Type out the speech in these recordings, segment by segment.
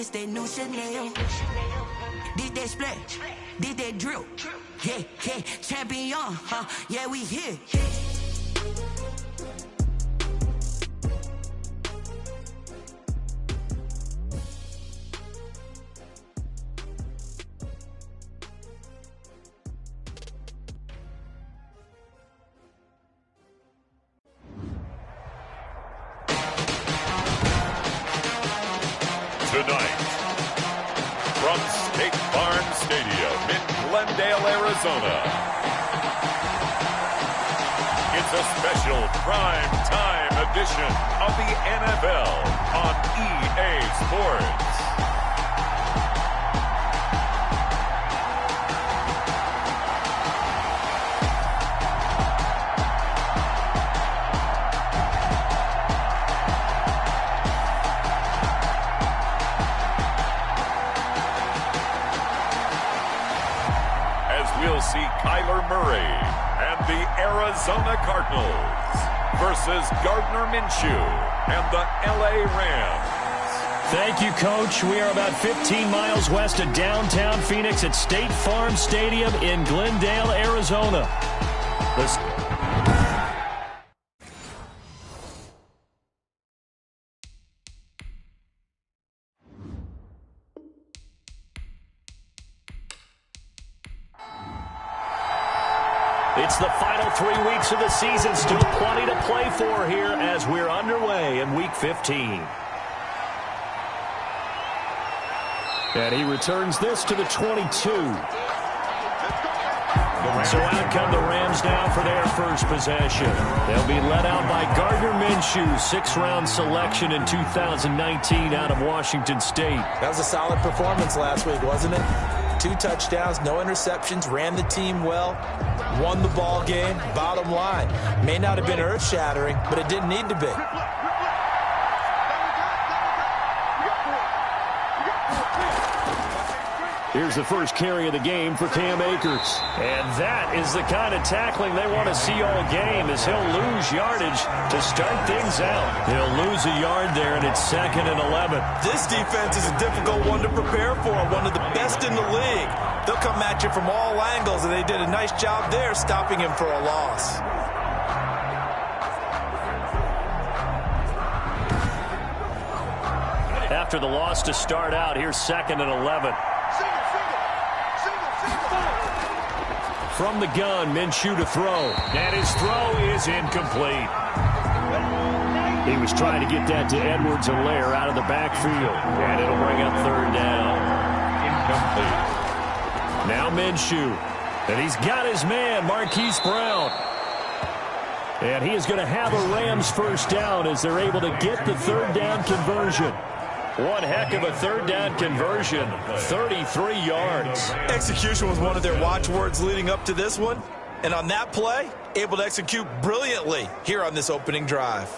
this that new Chanel. Did that split, did that drill. Yeah, yeah, champion, huh? Yeah, we here. Tonight, from State Farm Stadium in Glendale, Arizona, it's a special prime time edition of the NFL on EA Sports. We'll see Kyler Murray and the Arizona Cardinals versus Gardner Minshew and the LA Rams. Thank you, Coach. We are about 15 miles west of downtown Phoenix at State Farm Stadium in Glendale, Arizona. It's the final 3 weeks of the season. Still plenty to play for here as we're underway in Week 15. And he returns this to the 22. So out come the Rams now for their first possession. They'll be led out by Gardner Minshew, sixth-round selection in 2019 out of Washington State. That was a solid performance last week, wasn't it? 2 touchdowns, no interceptions, ran the team well, won the ball game. Bottom line, may not have been earth-shattering, but it didn't need to be. Here's the first carry of the game for Cam Akers. And that is the kind of tackling they want to see all game, as he'll lose yardage to start things out. He'll lose a yard there, and it's 2nd and 11. This defense is a difficult one to prepare for, one of the best in the league. They'll come at you from all angles, and they did a nice job there stopping him for a loss. After the loss to start out, here's 2nd and 11. From the gun, Minshew to throw. And his throw is incomplete. He was trying to get that to Edwards-Helaire out of the backfield. And it'll bring up 3rd down. Incomplete. Now Minshew. And he's got his man, Marquise Brown. And he is going to have a Rams first down as they're able to get the 3rd down conversion. One heck of a 3rd down conversion, 33 yards. Execution was one of their watchwords leading up to this one. And on that play, able to execute brilliantly here on this opening drive.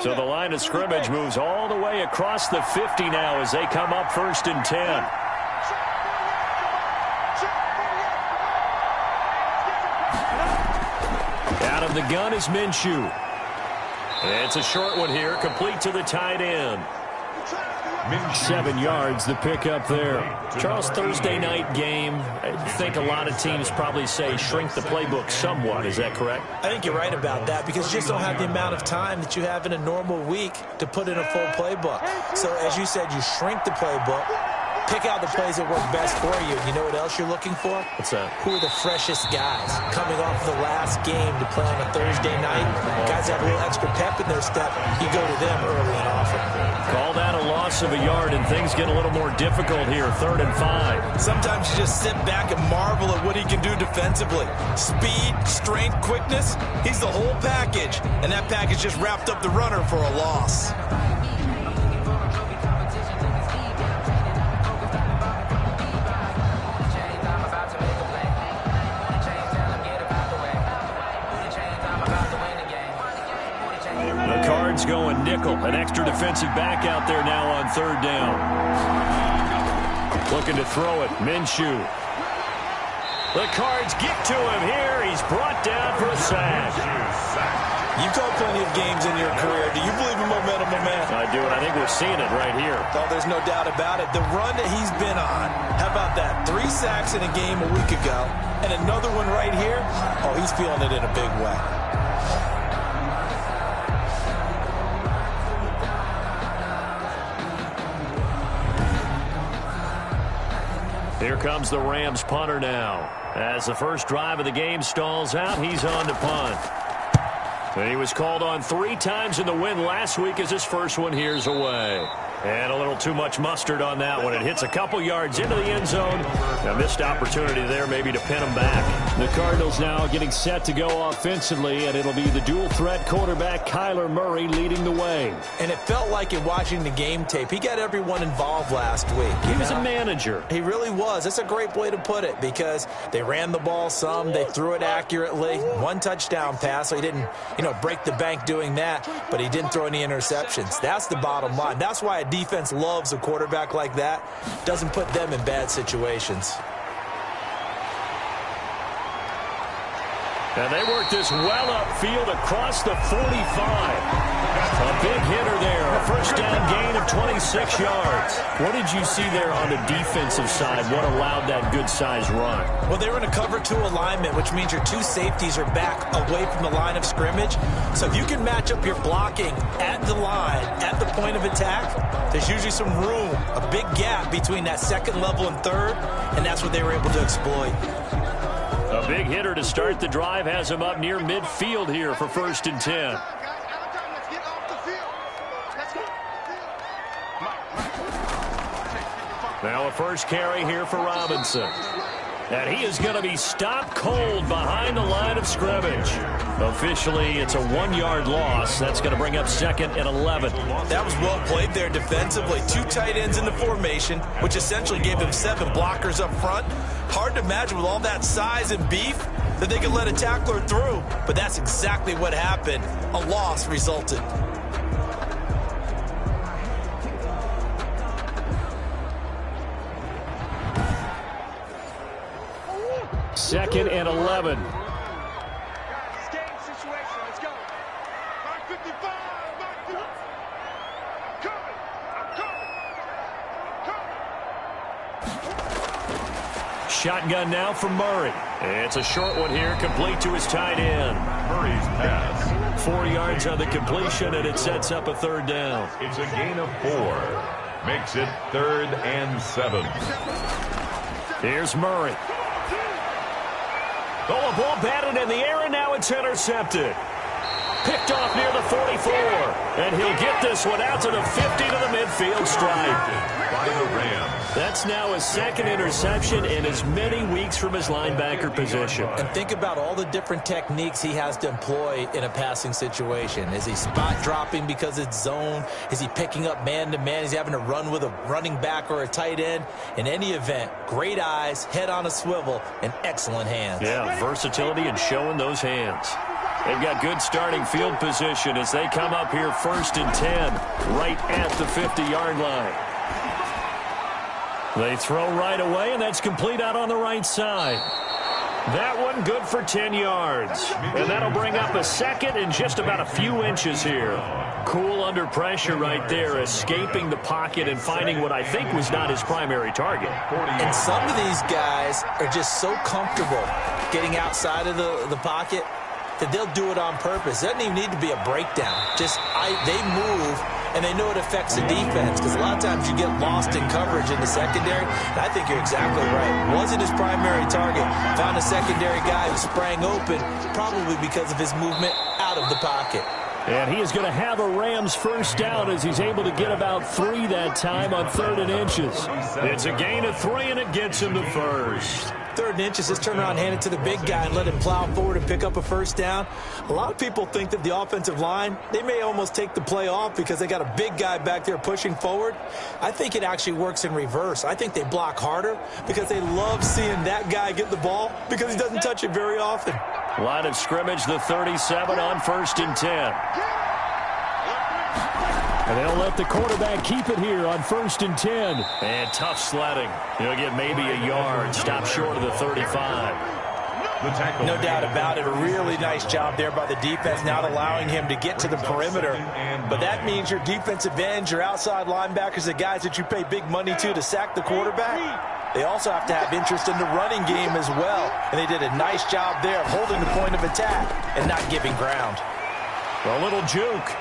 So the line of scrimmage moves all the way across the 50 now as they come up 1st and 10. Out of the gun is Minshew. It's a short one here, complete to the tight end. 7 yards, the pickup there. Charles, Thursday night game, I think a lot of teams probably say shrink the playbook somewhat. Is that correct? I think you're right about that because you just don't have the amount of time that you have in a normal week to put in a full playbook. So, as you said, you shrink the playbook. Pick out the plays that work best for you. You know what else you're looking for? What's that? Who are the freshest guys coming off the last game to play on a Thursday night? Guys that have a little extra pep in their step, you go to them early and often. Call that a loss of a yard, and things get a little more difficult here, 3rd and 5. Sometimes you just sit back and marvel at what he can do defensively. Speed, strength, quickness, he's the whole package. And that package just wrapped up the runner for a loss. Going nickel, an extra defensive back out there now on 3rd down. Looking to throw it, Minshew. The Cards get to him here. He's brought down for a sack. You've called plenty of games in your career. Do you believe in momentum, my man? I do, and I think we're seeing it right here. Oh, there's no doubt about it. The run that he's been on, how about that? 3 sacks in a game a week ago, and another one right here. Oh, he's feeling it in a big way. Here comes the Rams punter now. As the first drive of the game stalls out, he's on to punt. And he was called on 3 times in the win last week as his first one here's away. And a little too much mustard on that one. It hits a couple yards into the end zone. A missed opportunity there maybe to pin him back. The Cardinals now getting set to go offensively, and it'll be the dual-threat quarterback Kyler Murray leading the way. And it felt like in watching the game tape, he got everyone involved last week. He was a manager. He really was. That's a great way to put it because they ran the ball some. They threw it accurately. 1 touchdown pass, so he didn't, break the bank doing that, but he didn't throw any interceptions. That's the bottom line. That's why a defense loves a quarterback like that. Doesn't put them in bad situations. And they work this well upfield across the 45. A big hitter there. A first down gain of 26 yards. What did you see there on the defensive side? What allowed that good-sized run? Well, they were in a cover 2 alignment, which means your 2 safeties are back away from the line of scrimmage. So if you can match up your blocking at the line, at the point of attack, there's usually some room, a big gap between that second level and third, and that's what they were able to exploit. A big hitter to start the drive has him up near midfield here for 1st and 10. Now a first carry here for Robinson. And he is going to be stopped cold behind the line of scrimmage. Officially, it's a 1-yard loss. That's going to bring up 2nd and 11. That was well played there defensively. 2 tight ends in the formation, which essentially gave them 7 blockers up front. Hard to imagine with all that size and beef that they could let a tackler through. But that's exactly what happened. A loss resulted. Second and 11. Shotgun now for Murray. It's a short one here, complete to his tight end. Murray's pass. 4 yards on the completion, and it sets up a 3rd down. It's a gain of 4. Makes it 3rd and 7. Here's Murray. Oh, a ball batted in the air, and now it's intercepted. Picked off near the 44. And he'll get this one out to the 50 to the midfield stripe. By the Rams. That's now his 2nd interception in as many weeks from his linebacker position. And think about all the different techniques he has to employ in a passing situation. Is he spot dropping because it's zone? Is he picking up man-to-man? Is he having to run with a running back or a tight end? In any event, great eyes, head on a swivel, and excellent hands. Yeah, versatility and showing those hands. They've got good starting field position as they come up here 1st and 10, right at the 50-yard line. They throw right away, and that's complete out on the right side. That one good for 10 yards. And that'll bring up a 2nd and just about a few inches here. Cool under pressure right there, escaping the pocket and finding what I think was not his primary target. And some of these guys are just so comfortable getting outside of the pocket that they'll do it on purpose. It doesn't even need to be a breakdown. Just they move, and they know it affects the defense because a lot of times you get lost in coverage in the secondary. And I think you're exactly right. Wasn't his primary target. Found a secondary guy who sprang open, probably because of his movement out of the pocket. And he is going to have a Rams first down as he's able to get about 3 that time on 3rd and inches. It's a gain of 3, and it gets him to 1st. 3rd and inches, just turn around, hand it to the big guy, and let him plow forward and pick up a first down. A lot of people think that the offensive line, they may almost take the play off because they got a big guy back there pushing forward. I think it actually works in reverse. I think they block harder because they love seeing that guy get the ball because he doesn't touch it very often. Line of scrimmage, the 37 on 1st and 10. And they'll let the quarterback keep it here on 1st and 10. And tough sledding. He'll get maybe a yard. Stop short of the 35. No doubt about it. A really nice job there by the defense, not allowing him to get to the perimeter. But that means your defensive ends, your outside linebackers, the guys that you pay big money to sack the quarterback, they also have to have interest in the running game as well. And they did a nice job there of holding the point of attack and not giving ground. A little juke.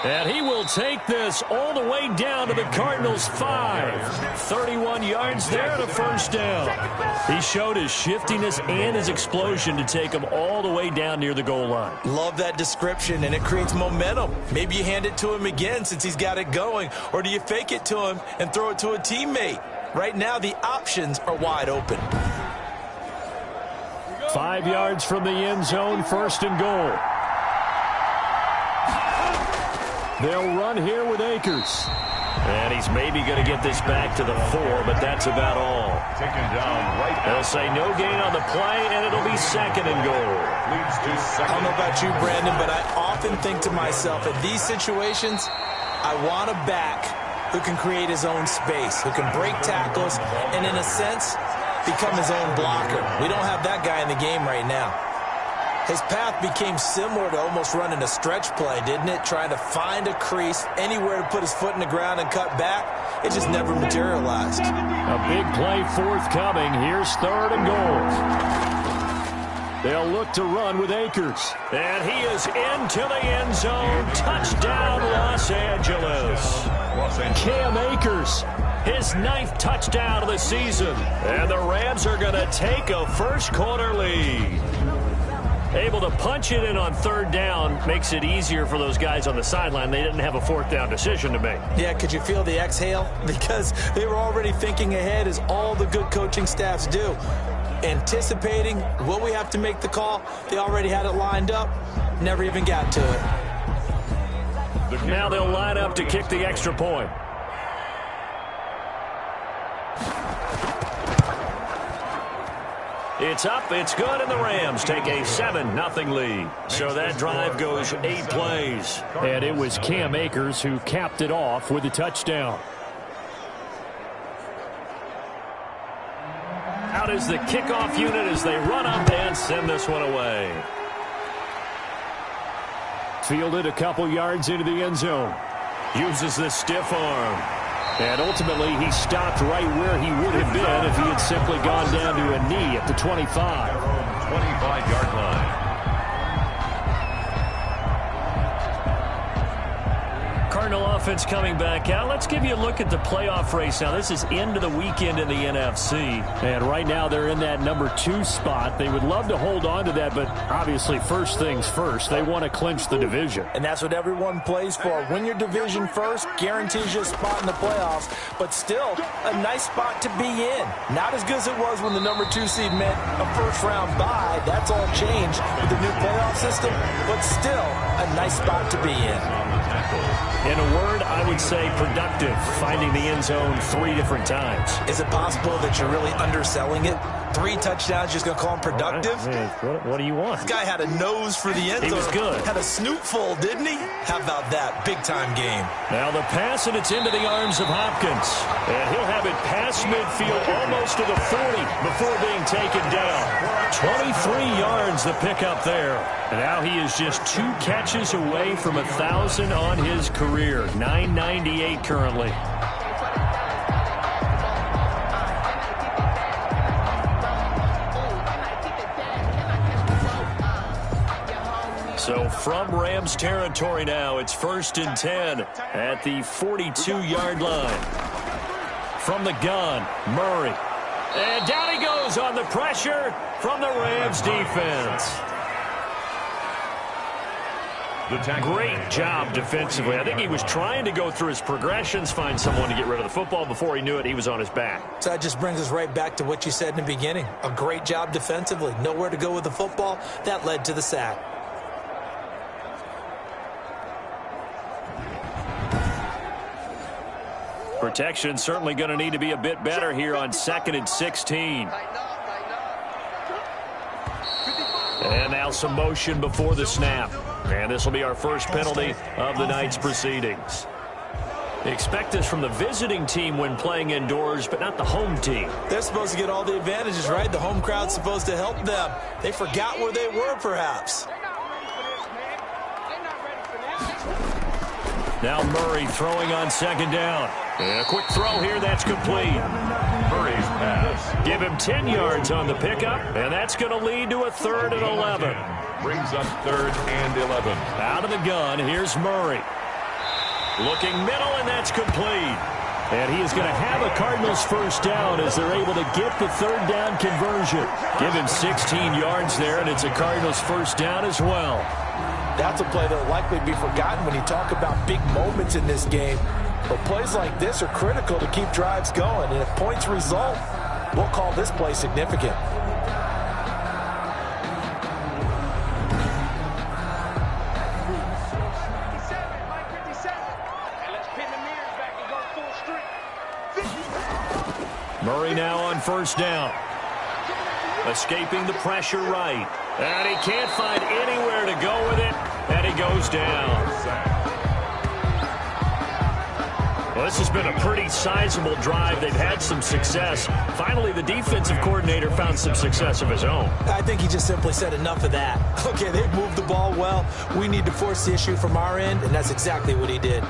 And he will take this all the way down to the Cardinals' 5. 31 yards there and a first down. He showed his shiftiness and his explosion to take him all the way down near the goal line. Love that description, and it creates momentum. Maybe you hand it to him again since he's got it going, or do you fake it to him and throw it to a teammate? Right now, the options are wide open. 5 yards from the end zone, first and goal. They'll run here with Akers. And he's maybe going to get this back to the 4, but that's about all. They'll say no gain on the play, and it'll be second and goal. I don't know about you, Brandon, but I often think to myself, in these situations, I want a back who can create his own space, who can break tackles, and in a sense, become his own blocker. We don't have that guy in the game right now. His path became similar to almost running a stretch play, didn't it? Trying to find a crease, anywhere to put his foot in the ground and cut back. It just never materialized. A big play forthcoming. Here's third and goal. They'll look to run with Akers. And he is into the end zone. Touchdown, Los Angeles. Cam Akers, his 9th touchdown of the season. And the Rams are going to take a first-quarter lead. Able to punch it in on third down makes it easier for those guys on the sideline. They didn't have a fourth down decision to make. Yeah, could you feel the exhale? Because they were already thinking ahead, as all the good coaching staffs do. Anticipating, will we have to make the call? They already had it lined up, never even got to it. Now they'll line up to kick the extra point. It's up, it's good, and the Rams take a 7-0 lead. So that drive goes 8 plays. And it was Cam Akers who capped it off with a touchdown. Out is the kickoff unit as they run up and send this one away. Fielded a couple yards into the end zone. Uses the stiff arm. And ultimately, he stopped right where he would have been if he had simply gone down to a knee at the 25. 25-yard line. Cardinal offense coming back out. Let's give you a look at the playoff race now. This is into the weekend in the NFC. And right now they're in that number 2 spot. They would love to hold on to that, but obviously first things first. They want to clinch the division. And that's what everyone plays for. Win your division first, guarantees you a spot in the playoffs, but still a nice spot to be in. Not as good as it was when the number 2 seed meant a first-round bye. That's all changed with the new playoff system, but still a nice spot to be in. In a word, I would say productive, finding the end zone 3 different times. Is it possible that you're really underselling it? 3 touchdowns, just going to call him productive? Right, what do you want? This guy had a nose for the end zone. He was good. Had a snootful, didn't he? How about that? Big-time game. Now the pass, and it's into the arms of Hopkins. And he'll have it past midfield, almost to the 40 before being taken down. 23 yards the pickup there. And now he is just 2 catches away from 1,000 on his career. 998 currently. So from Rams territory now, it's 1st and 10 at the 42-yard line. From the gun, Murray. And down he goes on the pressure from the Rams defense. Great job defensively. I think he was trying to go through his progressions, find someone to get rid of the football. Before he knew it, he was on his back. So that just brings us right back to what you said in the beginning. A great job defensively. Nowhere to go with the football. That led to the sack. Protection certainly going to need to be a bit better here on 2nd and 16. And now some motion before the snap. And this will be our first penalty of the night's proceedings. Expect this from the visiting team when playing indoors, but not the home team. They're supposed to get all the advantages, right? The home crowd's supposed to help them. They forgot where they were, perhaps. Now Murray throwing on second down. And a quick throw here, that's complete. Murray's pass. Give him 10 yards on the pickup, and that's going to lead to a 3rd and 11. Brings up 3rd and 11. Out of the gun, here's Murray. Looking middle, and that's complete. And he is going to have a Cardinals first down as they're able to get the 3rd down conversion. Give him 16 yards there, and it's a Cardinals first down as well. That's a play that will likely be forgotten when you talk about big moments in this game. But plays like this are critical to keep drives going. And if points result, we'll call this play significant. Murray now on first down. Escaping the pressure right. And he can't find anywhere to go with it. And he goes down. Well, this has been a pretty sizable drive. They've had some success. Finally, the defensive coordinator found some success of his own. I think he just simply said enough of that. Okay, they've moved the ball well. We need to force the issue from our end, and that's exactly what he did.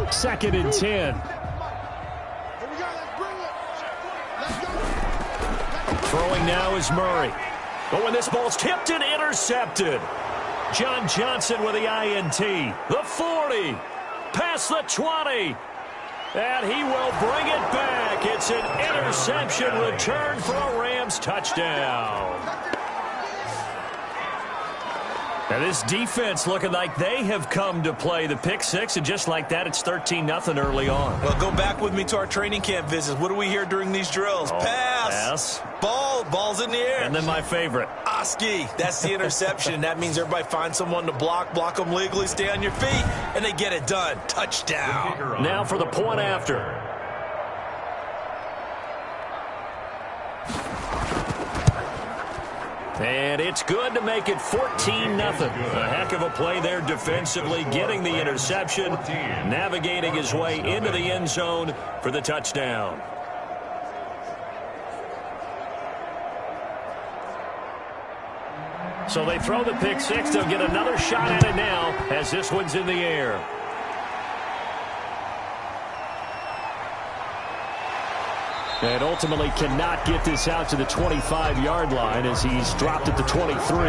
Second and 10. Throwing now is Murray. But when this ball's tipped and intercepted. John Johnson with the INT. The 40. Past the 20. And he will bring it back. It's an interception return for a Rams touchdown. Now this defense looking like they have come to play. The pick six, and just like that, it's 13-0 early on. Well, go back with me to our training camp visits. What do we hear during these drills? Pass. Ball's in the air. And then my favorite. Oski. That's the interception. That means everybody finds someone to block them legally, stay on your feet, and they get it done. Touchdown. Now for the point after. And it's good to make it 14-0. A heck of a play there defensively, getting the interception, navigating his way into the end zone for the touchdown. So they throw the pick six. They'll get another shot at it now as this one's in the air. And ultimately cannot get this out to the 25-yard line as he's dropped at the 23.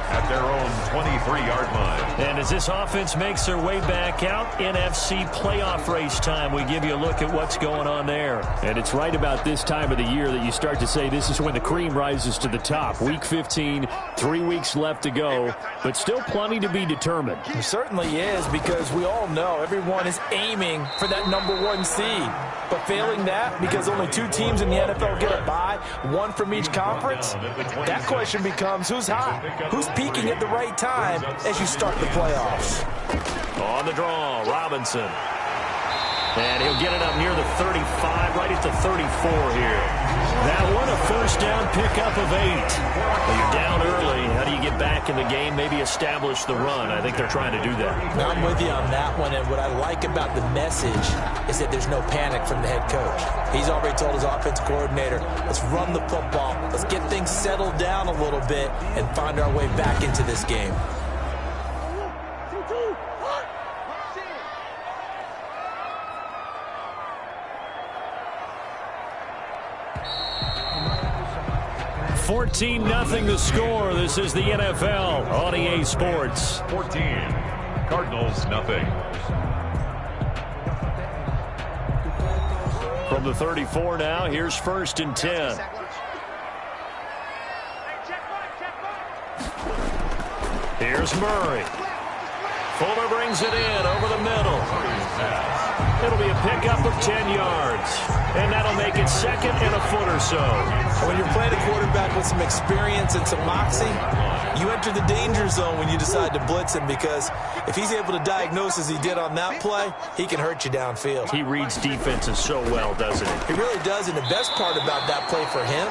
At their own 23-yard line. And as this offense makes their way back out, NFC playoff race time, we give you a look at what's going on there. And it's right about this time of the year that you start to say this is when the cream rises to the top. Week 15, 3 weeks left to go, but still plenty to be determined. It certainly is, because we all know everyone is aiming for that #1 seed. But failing that, because only 2 teams in the NFL get a bye, 1 from each conference, that question becomes who's hot? Who's peaking at the right time as you start the playoffs? On the draw, Robinson. And he'll get it up near the 35, right at the 34 here. That one, a first down pickup of 8. Well, you're down early. How do you get back in the game? Maybe establish the run. I think they're trying to do that. I'm with you on that one, and what I like about the message is that there's no panic from the head coach. He's already told his offensive coordinator, let's run the football, let's get things settled down a little bit, and find our way back into this game. $14-0 the score. This is the NFL on EA Sports. 14. Cardinals, nothing. From the 34 now, here's 1st and 10. Here's Murray. Fuller brings it in over the middle. It'll be a pickup of 10 yards. And that'll make it 2nd and a foot or so. When you're playing a quarterback with some experience and some moxie, You enter the danger zone when you decide to blitz him, because if he's able to diagnose as he did on that play, he can hurt you downfield. He reads defenses so well, doesn't he? He really does, and the best part about that play for him,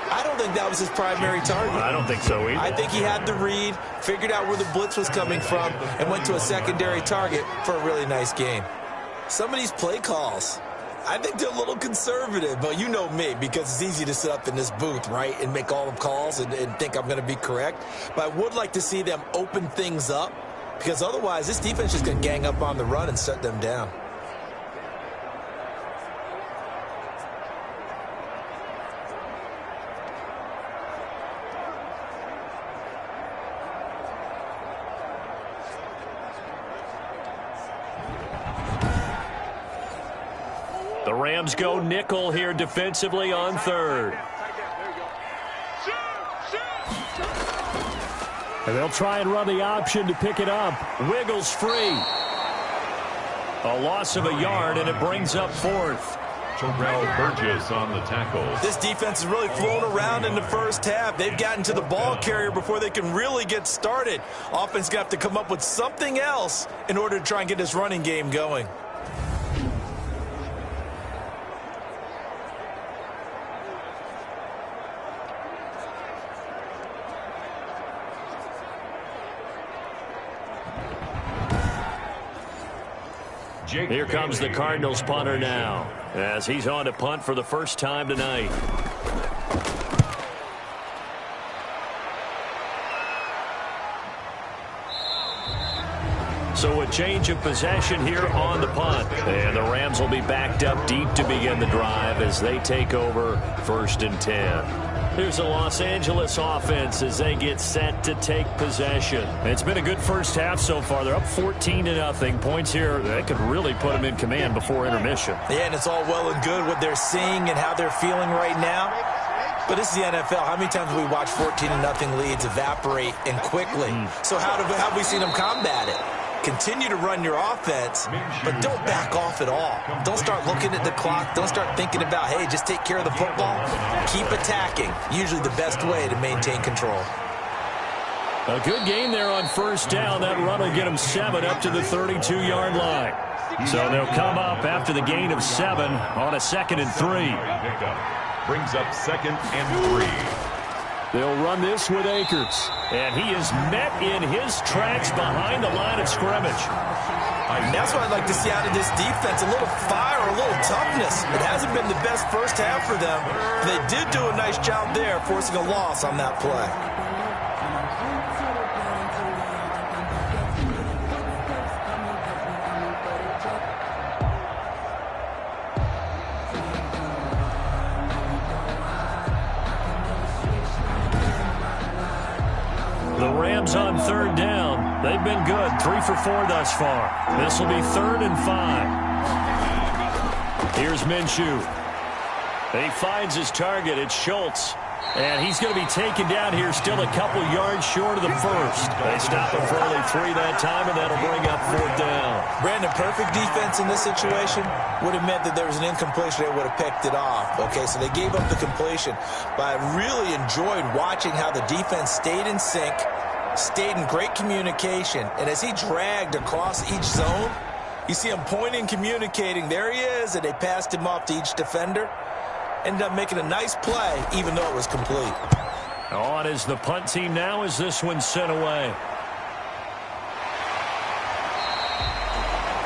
I don't think that was his primary target. I don't think so either. I think he had the read, figured out where the blitz was coming from, and went to a secondary target for a really nice gain. Some of these play calls, I think they're a little conservative, but you know me, because it's easy to sit up in this booth, right, and make all the calls and think I'm going to be correct. But I would like to see them open things up, because otherwise this defense is going to gang up on the run and shut them down. The Rams go nickel here defensively on third. And they'll try and run the option to pick it up. Wiggles free. A loss of a yard, and it brings up fourth. Terrell Burgess on the tackle. This defense is really flown around in the first half. They've gotten to the ball carrier before they can really get started. Offense got to come up with something else in order to try and get this running game going. Here comes the Cardinals punter now, as he's on to punt for the first time tonight. So a change of possession here on the punt. And the Rams will be backed up deep to begin the drive as they take over 1st and 10. Here's the Los Angeles offense as they get set to take possession. It's been a good first half so far. They're up 14-0. Points here that could really put them in command before intermission. Yeah, and it's all well and good what they're seeing and how they're feeling right now. But this is the NFL. How many times have we watched 14-0 leads evaporate and quickly? So how have we seen them combat it? Continue to run your offense, but don't back off at all. Don't start looking at the clock. Don't start thinking about, hey, just take care of the football. Keep attacking. Usually the best way to maintain control. A good game there on first down. That run will get them 7 up to the 32-yard line. So they'll come up after the gain of 7 on a 2nd and 3. Brings up 2nd and 3. They'll run this with Akers. And he is met in his tracks behind the line of scrimmage. And that's what I'd like to see out of this defense. A little fire, a little toughness. It hasn't been the best first half for them. But they did do a nice job there, forcing a loss on that play. The Rams on 3rd down. They've been good. 3 for 4 thus far. This will be 3rd and 5. Here's Minshew. He finds his target. It's Schultz. And he's going to be taken down here, still a couple yards short of the first. They stop him for only 3 that time, and that'll bring up 4th down. Brandon, perfect defense in this situation would have meant that there was an incompletion. They would have picked it off. Okay, so they gave up the completion. But I really enjoyed watching how the defense stayed in sync, stayed in great communication. And as he dragged across each zone, you see him pointing, communicating. There he is, and they passed him off to each defender. Ended up making a nice play, even though it was complete. On is the punt team now as this one's sent away.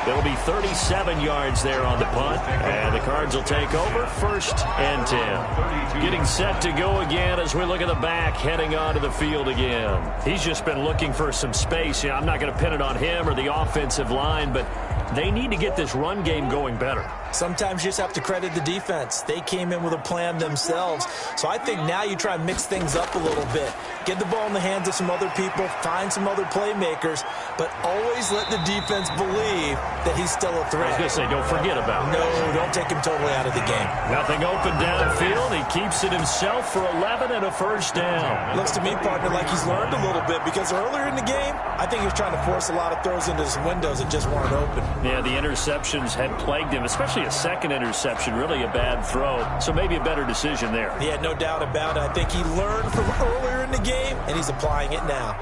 It'll be 37 yards there on the punt, and the Cards will take over 1st and 10. Getting set to go again as we look at the back, heading onto the field again. He's just been looking for some space. I'm not going to pin it on him or the offensive line, but they need to get this run game going better. Sometimes you just have to credit the defense. They came in with a plan themselves. So I think now you try and mix things up a little bit. Get the ball in the hands of some other people, find some other playmakers, but always let the defense believe that he's still a threat. I was going to say, don't forget about him. No, don't take him totally out of the game. Nothing open downfield. He keeps it himself for 11 and a 1st down. Looks to me, partner, like he's learned a little bit, because earlier in the game, I think he was trying to force a lot of throws into his windows that just weren't open. Yeah, the interceptions had plagued him, especially Only a second interception, really a bad throw. So maybe a better decision there. Yeah, no doubt about it. I think he learned from earlier in the game, and he's applying it now.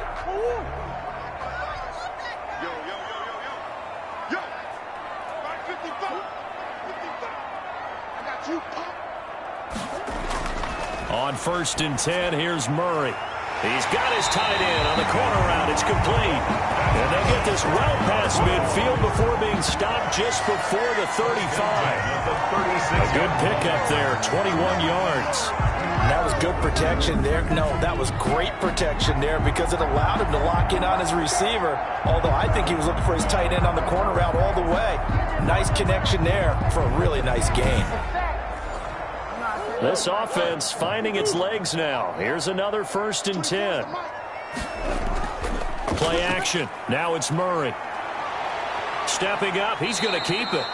On 1st and 10, here's Murray. He's got his tight end on the corner route. It's complete. And they'll get this well past midfield before being stopped just before the 35. A good pickup there, 21 yards. That was good protection there. No, that was great protection there because it allowed him to lock in on his receiver. Although I think he was looking for his tight end on the corner route all the way. Nice connection there for a really nice gain. This offense finding its legs now. Here's another 1st and 10. Play action. Now it's Murray. Stepping up. He's going to keep it.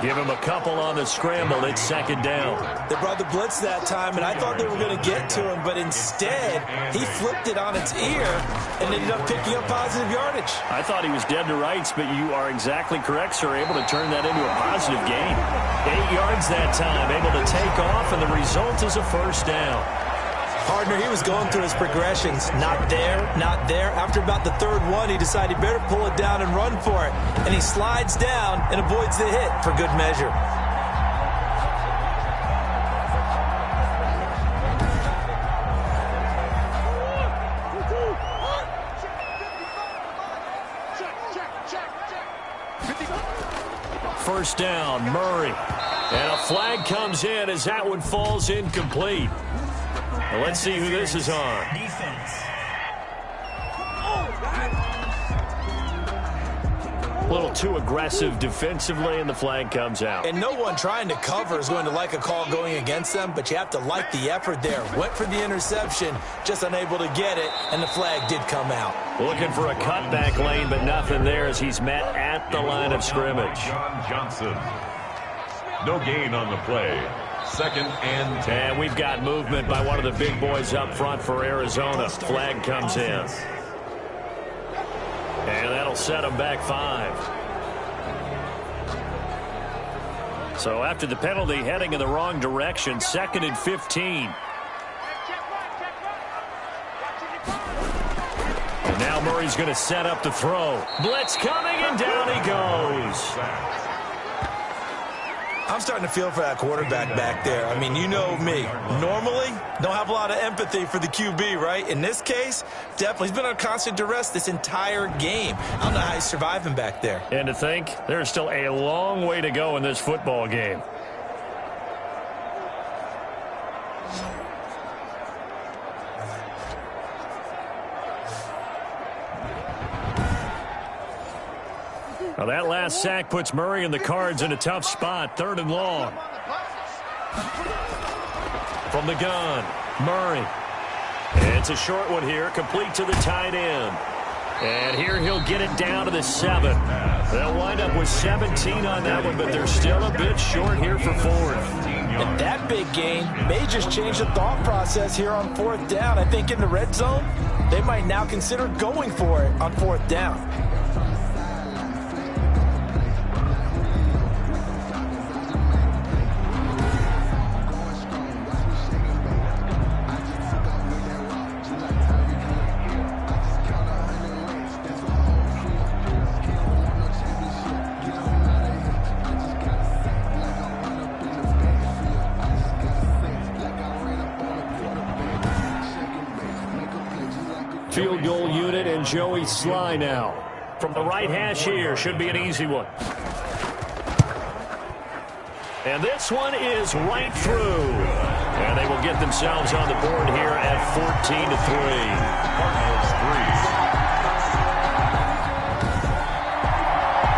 Give him a couple on the scramble. It's 2nd down. They brought the blitz that time, and I thought they were going to get to him, but instead, he flipped it on its ear and ended up picking up positive yardage. I thought he was dead to rights, but you are exactly correct, sir. Able to turn that into a positive gain. 8 yards that time, able to take off, and the result is a 1st down. Partner, he was going through his progressions. Not there, not there. After about the 3rd one, he decided he better pull it down and run for it. And he slides down and avoids the hit for good measure. First down, Murray. And a flag comes in as that one falls incomplete. Well, let's see who this is on. Defense. A little too aggressive defensively, and the flag comes out. And no one trying to cover is going to like a call going against them, but you have to like the effort there. Went for the interception, just unable to get it, and the flag did come out. Looking for a cutback lane, but nothing there as he's met at the line of scrimmage. John Johnson. No gain on the play. 2nd and 10. And we've got movement by one of the big boys up front for Arizona. Flag comes in. And that'll set them back 5. So after the penalty, heading in the wrong direction, 2nd and 15. And now Murray's going to set up the throw. Blitz coming, and down he goes. I'm starting to feel for that quarterback back there. I mean, you know me. Normally, don't have a lot of empathy for the QB, right? In this case, definitely. He's been on constant duress this entire game. I don't know how he's surviving back there. And to think, there's still a long way to go in this football game. Now that last sack puts Murray and the Cards in a tough spot. 3rd and long. From the gun, Murray. It's a short one here, complete to the tight end. And here he'll get it down to the 7. They'll wind up with 17 on that one, but they're still a bit short here for 4th. And that big gain may just change the thought process here on 4th down. I think in the red zone, they might now consider going for it on 4th down. Field goal unit and Joey Sly now. From the right hash here, should be an easy one. And this one is right through. And they will get themselves on the board here at 14-3. Cardinals 3.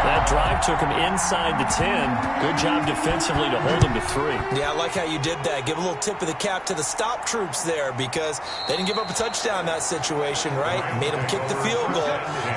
That drive took him inside the 10. Good job defensively to hold him to 3. Yeah, I like how you did that. Give a little tip of the cap to the stop troops there because they didn't give up a touchdown in that situation, right? Made them kick the field goal.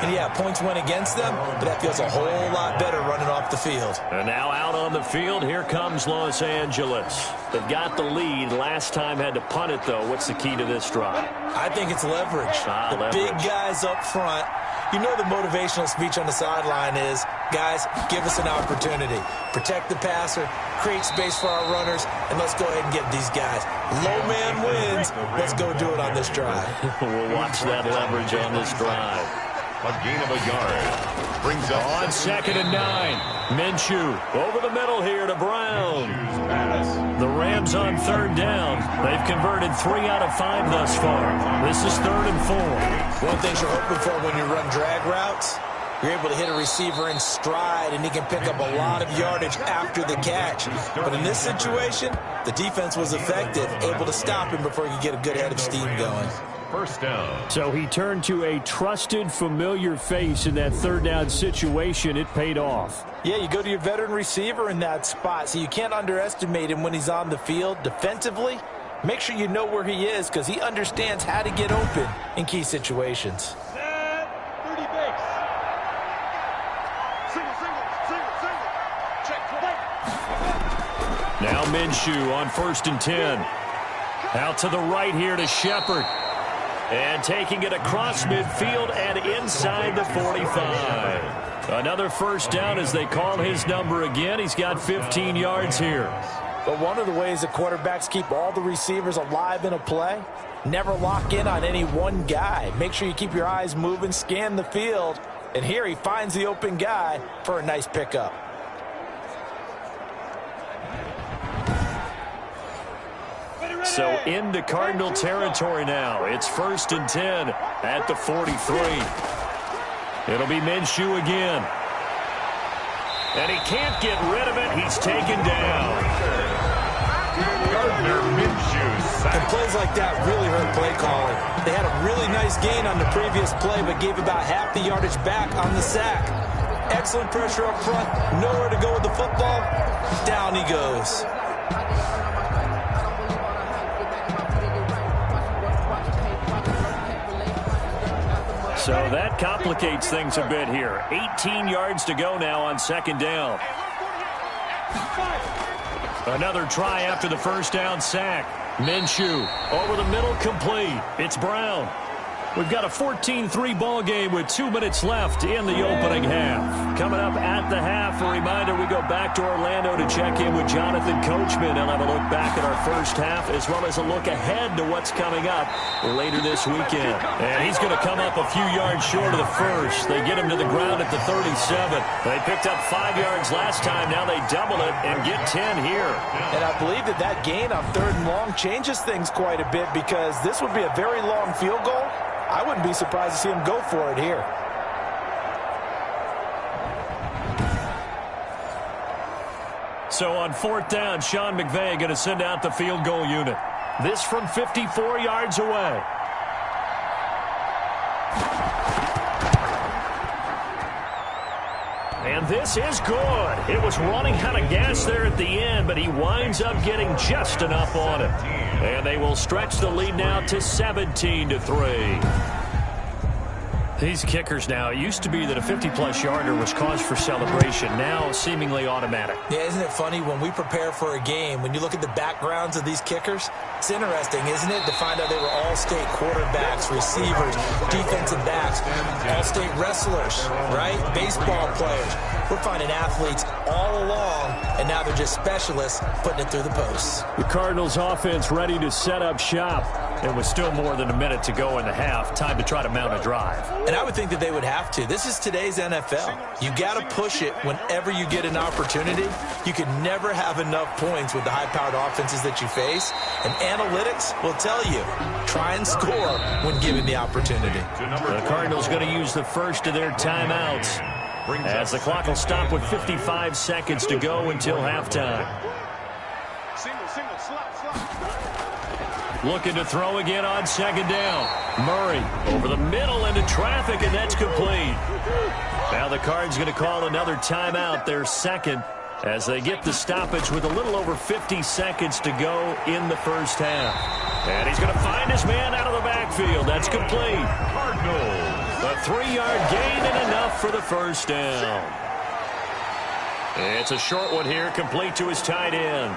And, yeah, points went against them, but that feels a whole lot better running off the field. And now out on the field, here comes Los Angeles. They've got the lead. Last time had to punt it, though. What's the key to this drive? I think it's leverage. Leverage. Big guys up front You know the motivational speech on the sideline is, guys, give us an opportunity. Protect the passer, create space for our runners, and let's go ahead and get these guys. Low man wins. Let's go do it on this drive. We'll watch that leverage on this drive. A gain of a yard. Brings up on 2nd and 9. Minshew over the middle here to Brown. The Rams on 3rd down. They've converted 3 out of 5 thus far. This is 3rd and 4. One thing you're hoping for when you run drag routes, you're able to hit a receiver in stride, and he can pick up a lot of yardage after the catch. But in this situation, the defense was effective, able to stop him before he could get a good head of steam going. First down. So he turned to a trusted, familiar face in that 3rd down situation. It paid off. Yeah, you go to your veteran receiver in that spot, so you can't underestimate him when he's on the field. Defensively, make sure you know where he is because he understands how to get open in key situations. Now Minshew on 1st and 10. Out to the right here to Shepard. And taking it across midfield and inside the 45. Another first down as they call his number again. He's got 15 yards here. But one of the ways that quarterbacks keep all the receivers alive in a play, never lock in on any one guy. Make sure you keep your eyes moving, scan the field. And here he finds the open guy for a nice pickup. So into Cardinal territory now. It's 1st and 10 at the 43. It'll be Minshew again. And he can't get rid of it. He's taken down. Gardner Minshew sacked. And plays like that really hurt play calling. They had a really nice gain on the previous play, but gave about half the yardage back on the sack. Excellent pressure up front. Nowhere to go with the football. Down he goes. So that complicates things a bit here. 18 yards to go now on 2nd down. Another try after the first down sack. Minshew over the middle, complete. It's Brown. We've got a 14-3 ball game with 2 minutes left in the opening half. Coming up at the half, a reminder, we go back to Orlando to check in with Jonathan Coachman. He'll have a look back at our first half as well as a look ahead to what's coming up later this weekend. And he's going to come up a few yards short of the first. They get him to the ground at the 37. They picked up 5 yards last time. Now they double it and get 10 here. And I believe that gain on 3rd and long changes things quite a bit because this would be a very long field goal. I wouldn't be surprised to see him go for it here. So on 4th down, Sean McVay going to send out the field goal unit. This from 54 yards away. And this is good. It was running out of gas there at the end, but he winds up getting just enough on it. And they will stretch the lead now to 17-3. These kickers now, it used to be that a 50-plus yarder was cause for celebration. Now seemingly automatic. Yeah, isn't it funny when we prepare for a game, when you look at the backgrounds of these kickers, it's interesting, isn't it, to find out they were all-state quarterbacks, receivers, defensive backs, all-state wrestlers, right? Baseball players. We're finding athletes all along, and now they're just specialists putting it through the posts. The Cardinals offense ready to set up shop. And with still more than a minute to go in the half, time to try to mount a drive. And I would think that they would have to. This is today's NFL. You got to push it whenever you get an opportunity. You can never have enough points with the high-powered offenses that you face. And analytics will tell you, try and score when given the opportunity. The Cardinals going to use the first of their timeouts as the clock will stop with 55 seconds to go until halftime. Looking to throw again on 2nd down. Murray over the middle into traffic, and that's complete. Now the Cards going to call another timeout, their second, as they get the stoppage with a little over 50 seconds to go in the first half. And he's going to find his man out of the backfield. That's complete. Cardinals. A 3-yard gain and enough for the first down. It's a short one here, complete to his tight end.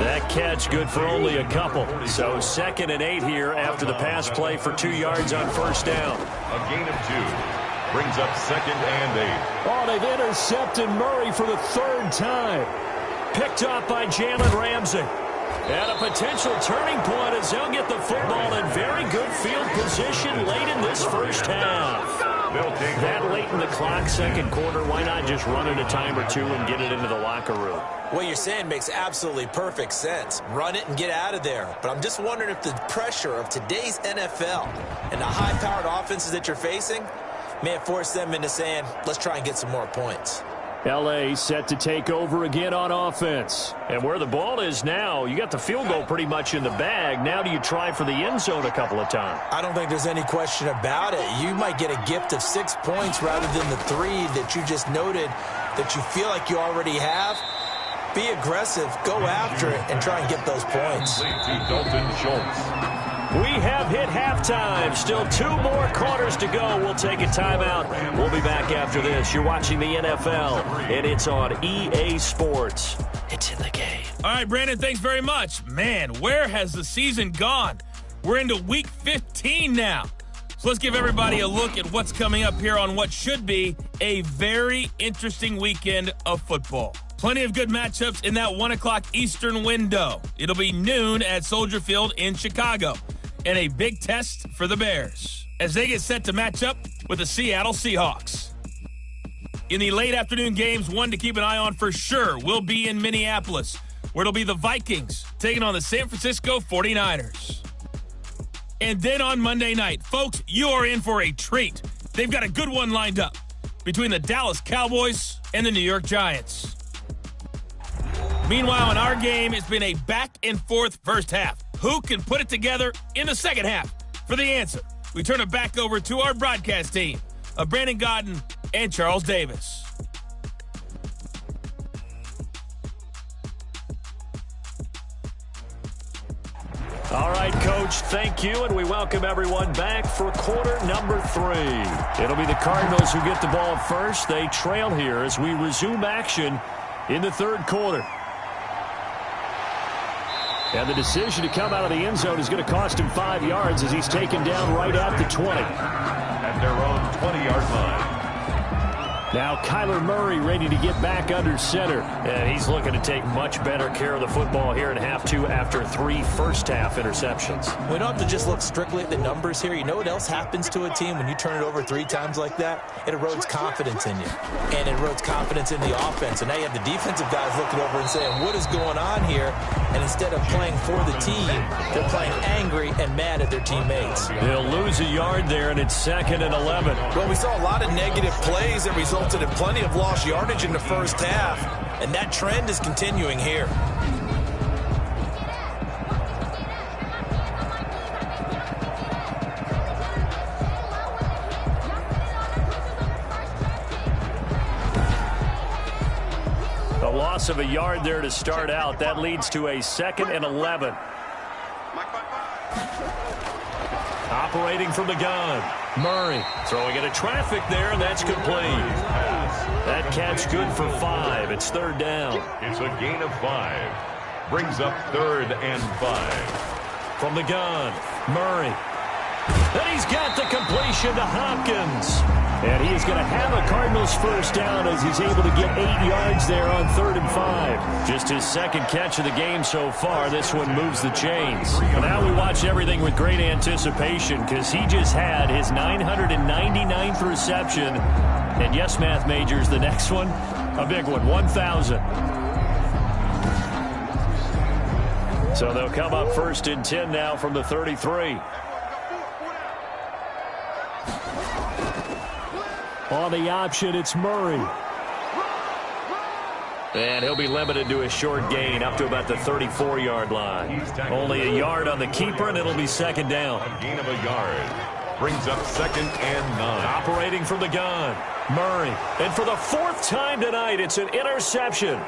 That catch good for only a couple. So 2nd and 8 here after the pass play for 2 yards on first down. A gain of 2. Brings up 2nd and 8. Oh, they've intercepted Murray for the 3rd time. Picked up by Jalen Ramsey. And a potential turning point as they'll get the football in very good field position late in this first half. That late in the clock, 2nd quarter, why not just run it a time or two and get it into the locker room? What you're saying makes absolutely perfect sense. Run it and get out of there. But I'm just wondering if the pressure of today's NFL and the high-powered offenses that you're facing may have forced them into saying, let's try and get some more points. L.A. set to take over again on offense. And where the ball is now, you got the field goal pretty much in the bag. Now do you try for the end zone a couple of times? I don't think there's any question about it. You might get a gift of 6 points rather than the 3 that you just noted that you feel like you already have. Be aggressive, go after it, and try and get those points. To Dalton Schultz. We have hit halftime. Still 2 more quarters to go. We'll take a timeout. We'll be back after this. You're watching the NFL, and it's on EA Sports. It's in the game. All right, Brandon, thanks very much. Man, where has the season gone? We're into Week 15 now. So let's give everybody a look at what's coming up here on what should be a very interesting weekend of football. Plenty of good matchups in that 1 o'clock Eastern window. It'll be noon at Soldier Field in Chicago. And a big test for the Bears as they get set to match up with the Seattle Seahawks. In the late afternoon games, one to keep an eye on for sure will be in Minneapolis, where it'll be the Vikings taking on the San Francisco 49ers. And then on Monday night, folks, you are in for a treat. They've got a good one lined up between the Dallas Cowboys and the New York Giants. Meanwhile, in our game, it's been a back-and-forth first half. Who can put it together in the second half? For the answer, we turn it back over to our broadcast team of Brandon Godden and Charles Davis. All right, Coach, thank you, and we welcome everyone back for quarter number 3. It'll be the Cardinals who get the ball first. They trail here as we resume action in the 3rd quarter. And the decision to come out of the end zone is going to cost him 5 yards as he's taken down right at the 20. At their own 20-yard line. Now Kyler Murray ready to get back under center. And he's looking to take much better care of the football here in half 2 after 3 first-half interceptions. We don't have to just look strictly at the numbers here. You know what else happens to a team when you turn it over 3 times like that? It erodes confidence in you. And it erodes confidence in the offense. And now you have the defensive guys looking over and saying, what is going on here? And instead of playing for the team, they're playing angry and mad at their teammates. They'll lose a yard there, and it's 2nd and 11. Well, we saw a lot of negative plays that resulted in plenty of lost yardage in the first half, and that trend is continuing here. A loss of a yard there to start out. That leads to a 2nd and 11. Operating from the gun. Murray throwing into traffic there, and that's complete. That catch good for 5. It's 3rd down. It's a gain of 5. Brings up 3rd and 5. From the gun, Murray. And he's got the completion to Hopkins. And he is going to have a Cardinals first down as he's able to get 8 yards there on 3rd and 5. Just his 2nd catch of the game so far. This one moves the chains. Now we watch everything with great anticipation because he just had his 999th reception. And yes, math majors, the next one, a big one, 1,000. So they'll come up 1st and 10 now from the 33. On the option, it's Murray. And he'll be limited to a short gain up to about the 34-yard line. Only a yard on the keeper, and it'll be 2nd down. A gain of a yard. Brings up 2nd and 9. Operating from the gun, Murray. And for the 4th time tonight, it's an interception.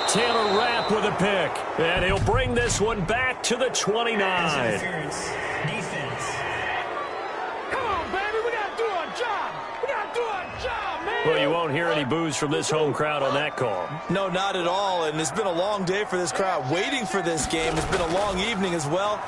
Taylor Rapp with a pick. And he'll bring this one back to the 29. Defense. Well, you won't hear any boos from this home crowd on that call. No, not at all. And it's been a long day for this crowd waiting for this game. It's been a long evening as well.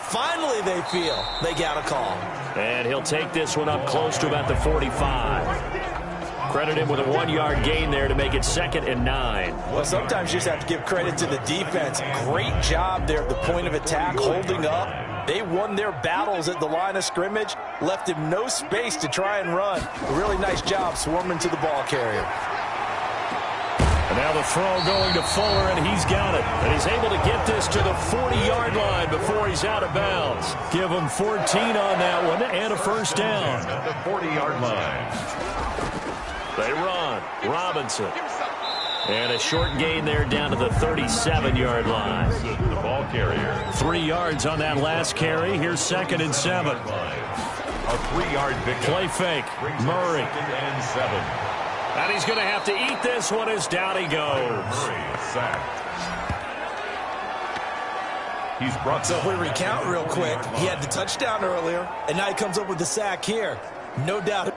Finally, they feel they got a call. And he'll take this one up close to about the 45. Credit him with a 1-yard gain there to make it 2nd and 9. Well, sometimes you just have to give credit to the defense. Great job there at the point of attack, holding up. They won their battles at the line of scrimmage, left him no space to try and run. A really nice job swarming to the ball carrier. And now the throw going to Fuller, and he's got it. And he's able to get this to the 40-yard line before he's out of bounds. Give him 14 on that one and a first down. At the 40-yard line. They run. Robinson. And a short gain there down to the 37-yard line. The ball carrier. 3 yards on that last carry. Here's 2nd and 7. A 3-yard pickup. Play fake. Murray. 2nd and 7. And he's going to have to eat this one as down he goes. Murray sacked. He's brought So if we recount real quick, he had the touchdown earlier, and now he comes up with the sack here. No doubt.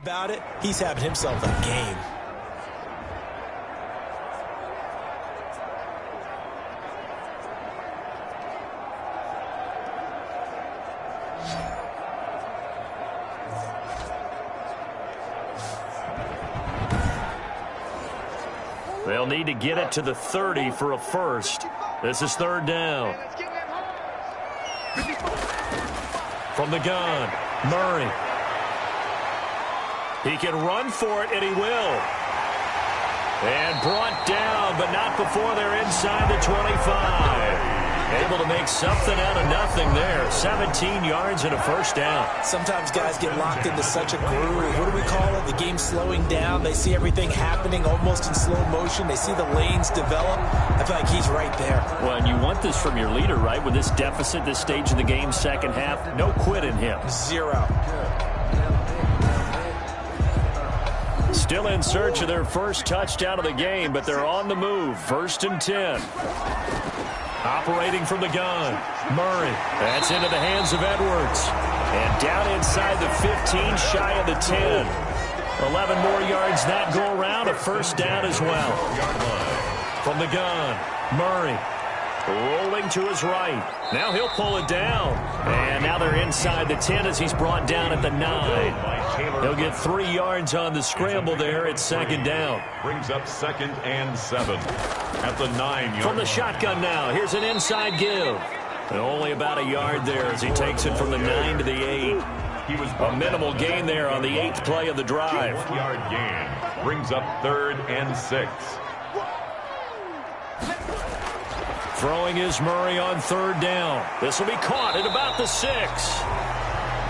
About it, he's having himself a game. They'll need to get it to the 30 for a first. This is 3rd down. From the gun, Murray. He can run for it, and he will. And brought down, but not before they're inside the 25. Able to make something out of nothing there. 17 yards and a first down. Sometimes guys get locked into such a groove. What do we call it? The game slowing down. They see everything happening almost in slow motion. They see the lanes develop. I feel like he's right there. Well, and you want this from your leader, right? With this deficit, this stage of the game, 2nd half, no quit in him. 0. Still in search of their first touchdown of the game, but they're on the move. 1st and 10. Operating from the gun, Murray. That's into the hands of Edwards. And down inside the 15, shy of the 10. 11 more yards that go around, a first down as well. From the gun, Murray. Rolling to his right. Now he'll pull it down. And now they're inside the 10 as he's brought down at the 9. He'll get 3 yards on the scramble there. It's 2nd down. Brings up 2nd and 7 at the 9-yard. From the shotgun now. Here's an inside give. And only about a yard there as he takes it from the 9 to the 8. A minimal gain there on the 8th play of the drive. 1-yard gain. Brings up 3rd and 6. Throwing is Murray on 3rd down. This will be caught at about the 6.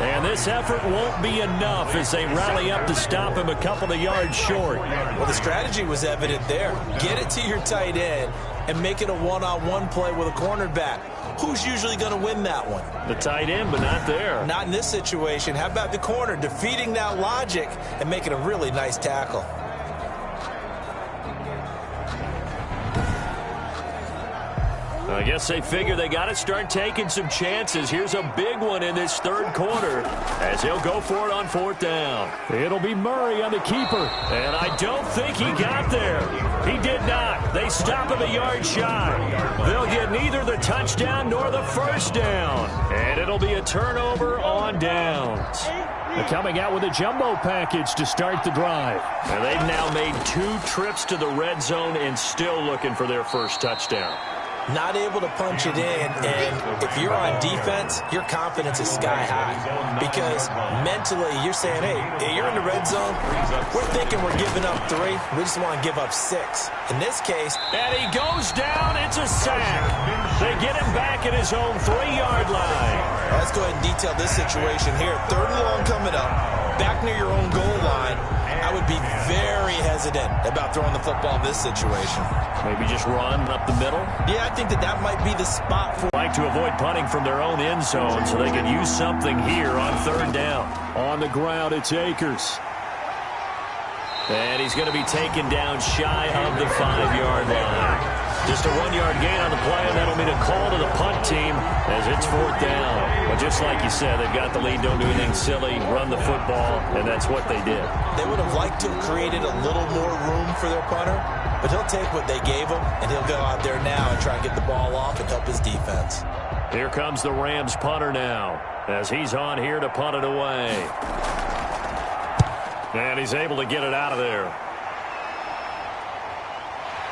And this effort won't be enough as they rally up to stop him a couple of yards short. Well, the strategy was evident there. Get it to your tight end and make it a one-on-one play with a cornerback. Who's usually going to win that one? The tight end, but not there. Not in this situation. How about the corner defeating that logic and making a really nice tackle? I guess they figure they got to start taking some chances. Here's a big one in this 3rd quarter as he'll go for it on 4th down. It'll be Murray on the keeper. And I don't think he got there. He did not. They stop him a yard shy. They'll get neither the touchdown nor the first down. And it'll be a turnover on downs. They're coming out with a jumbo package to start the drive. And they've now made 2 trips to the red zone and still looking for their first touchdown. not able to punch it in, and if you're on defense, your confidence is sky high because mentally you're saying, hey, you're in the red zone, we're thinking we're giving up 3, we just want to give up 6. In this case, and he goes down, it's a sack. They get him back at his own 3-yard line. Let's go ahead and detail this situation here. 3rd and long coming up, back near your own goal line. I would be very hesitant about throwing the football in this situation. Maybe just run up the middle? Yeah, I think that might be the spot for... Like to avoid punting from their own end zone so they can use something here on 3rd down. On the ground, it's Akers. And he's going to be taken down shy of the 5-yard line. Just a 1-yard gain on the play, and that'll mean a call to the punt team as it's 4th down. But just like you said, they've got the lead, don't do anything silly, run the football, and that's what they did. They would have liked to have created a little more room for their punter, but he'll take what they gave him, and he'll go out there now and try and get the ball off and help his defense. Here comes the Rams punter now as he's on here to punt it away. And he's able to get it out of there.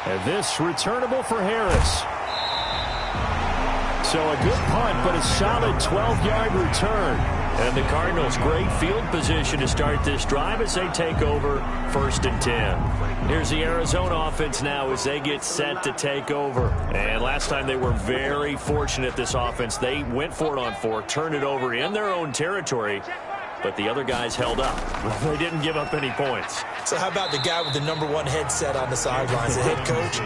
And this returnable for Harris. So a good punt, but a solid 12-yard return. And the Cardinals, great field position to start this drive as they take over 1st and 10. Here's the Arizona offense now as they get set to take over. And last time they were very fortunate, this offense. They went for it on 4, turned it over in their own territory, but the other guys held up. They didn't give up any points. So how about the guy with the #1 headset on the sidelines, the head coach?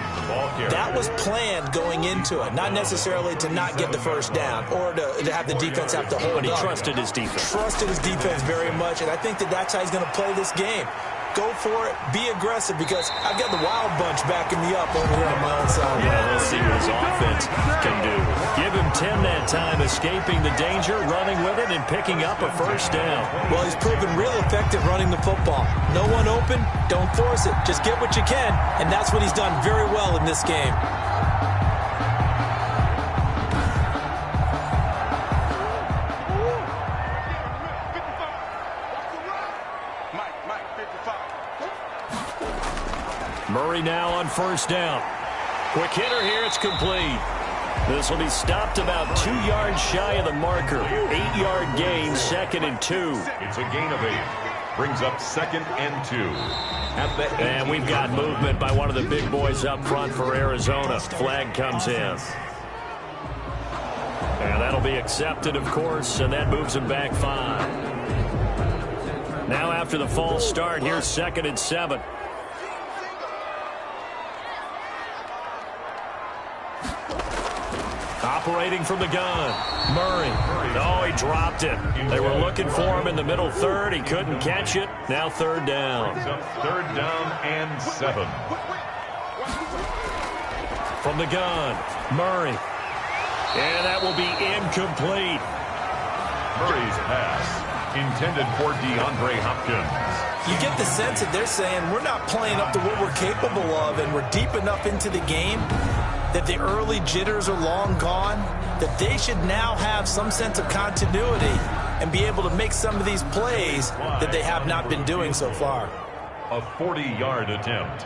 That was planned going into it, not necessarily to not get the 1st down or to have the defense have to hold up. But he trusted his defense. Trusted his defense very much, and I think that's how he's going to play this game. Go for it. Be aggressive because I've got the Wild Bunch backing me up over here on my own side. Yeah, let's see what his offense can do. Give him 10 that time, escaping the danger, running with it, and picking up a 1st down. Well, he's proven real effective running the football. No one open, don't force it. Just get what you can, and that's what he's done very well in this game. Murray now on 1st down. Quick hitter here, it's complete. This will be stopped about 2 yards shy of the marker. 8-yard gain, 2nd and 2. It's a gain of 8. Brings up 2nd and 2. And we've got movement by one of the big boys up front for Arizona. Flag comes in. And that'll be accepted, of course, and that moves him back 5. Now after the false start, here's 2nd and 7. Operating from the gun, Murray. Oh, he dropped it. They were looking for him in the middle 3rd. He couldn't catch it. Now 3rd down. 3rd down and 7. From the gun, Murray. And that will be incomplete. Murray's pass intended for DeAndre Hopkins. You get the sense that they're saying we're not playing up to what we're capable of, and we're deep enough into the game that the early jitters are long gone, that they should now have some sense of continuity and be able to make some of these plays that they have not been doing so far. A 40-yard attempt.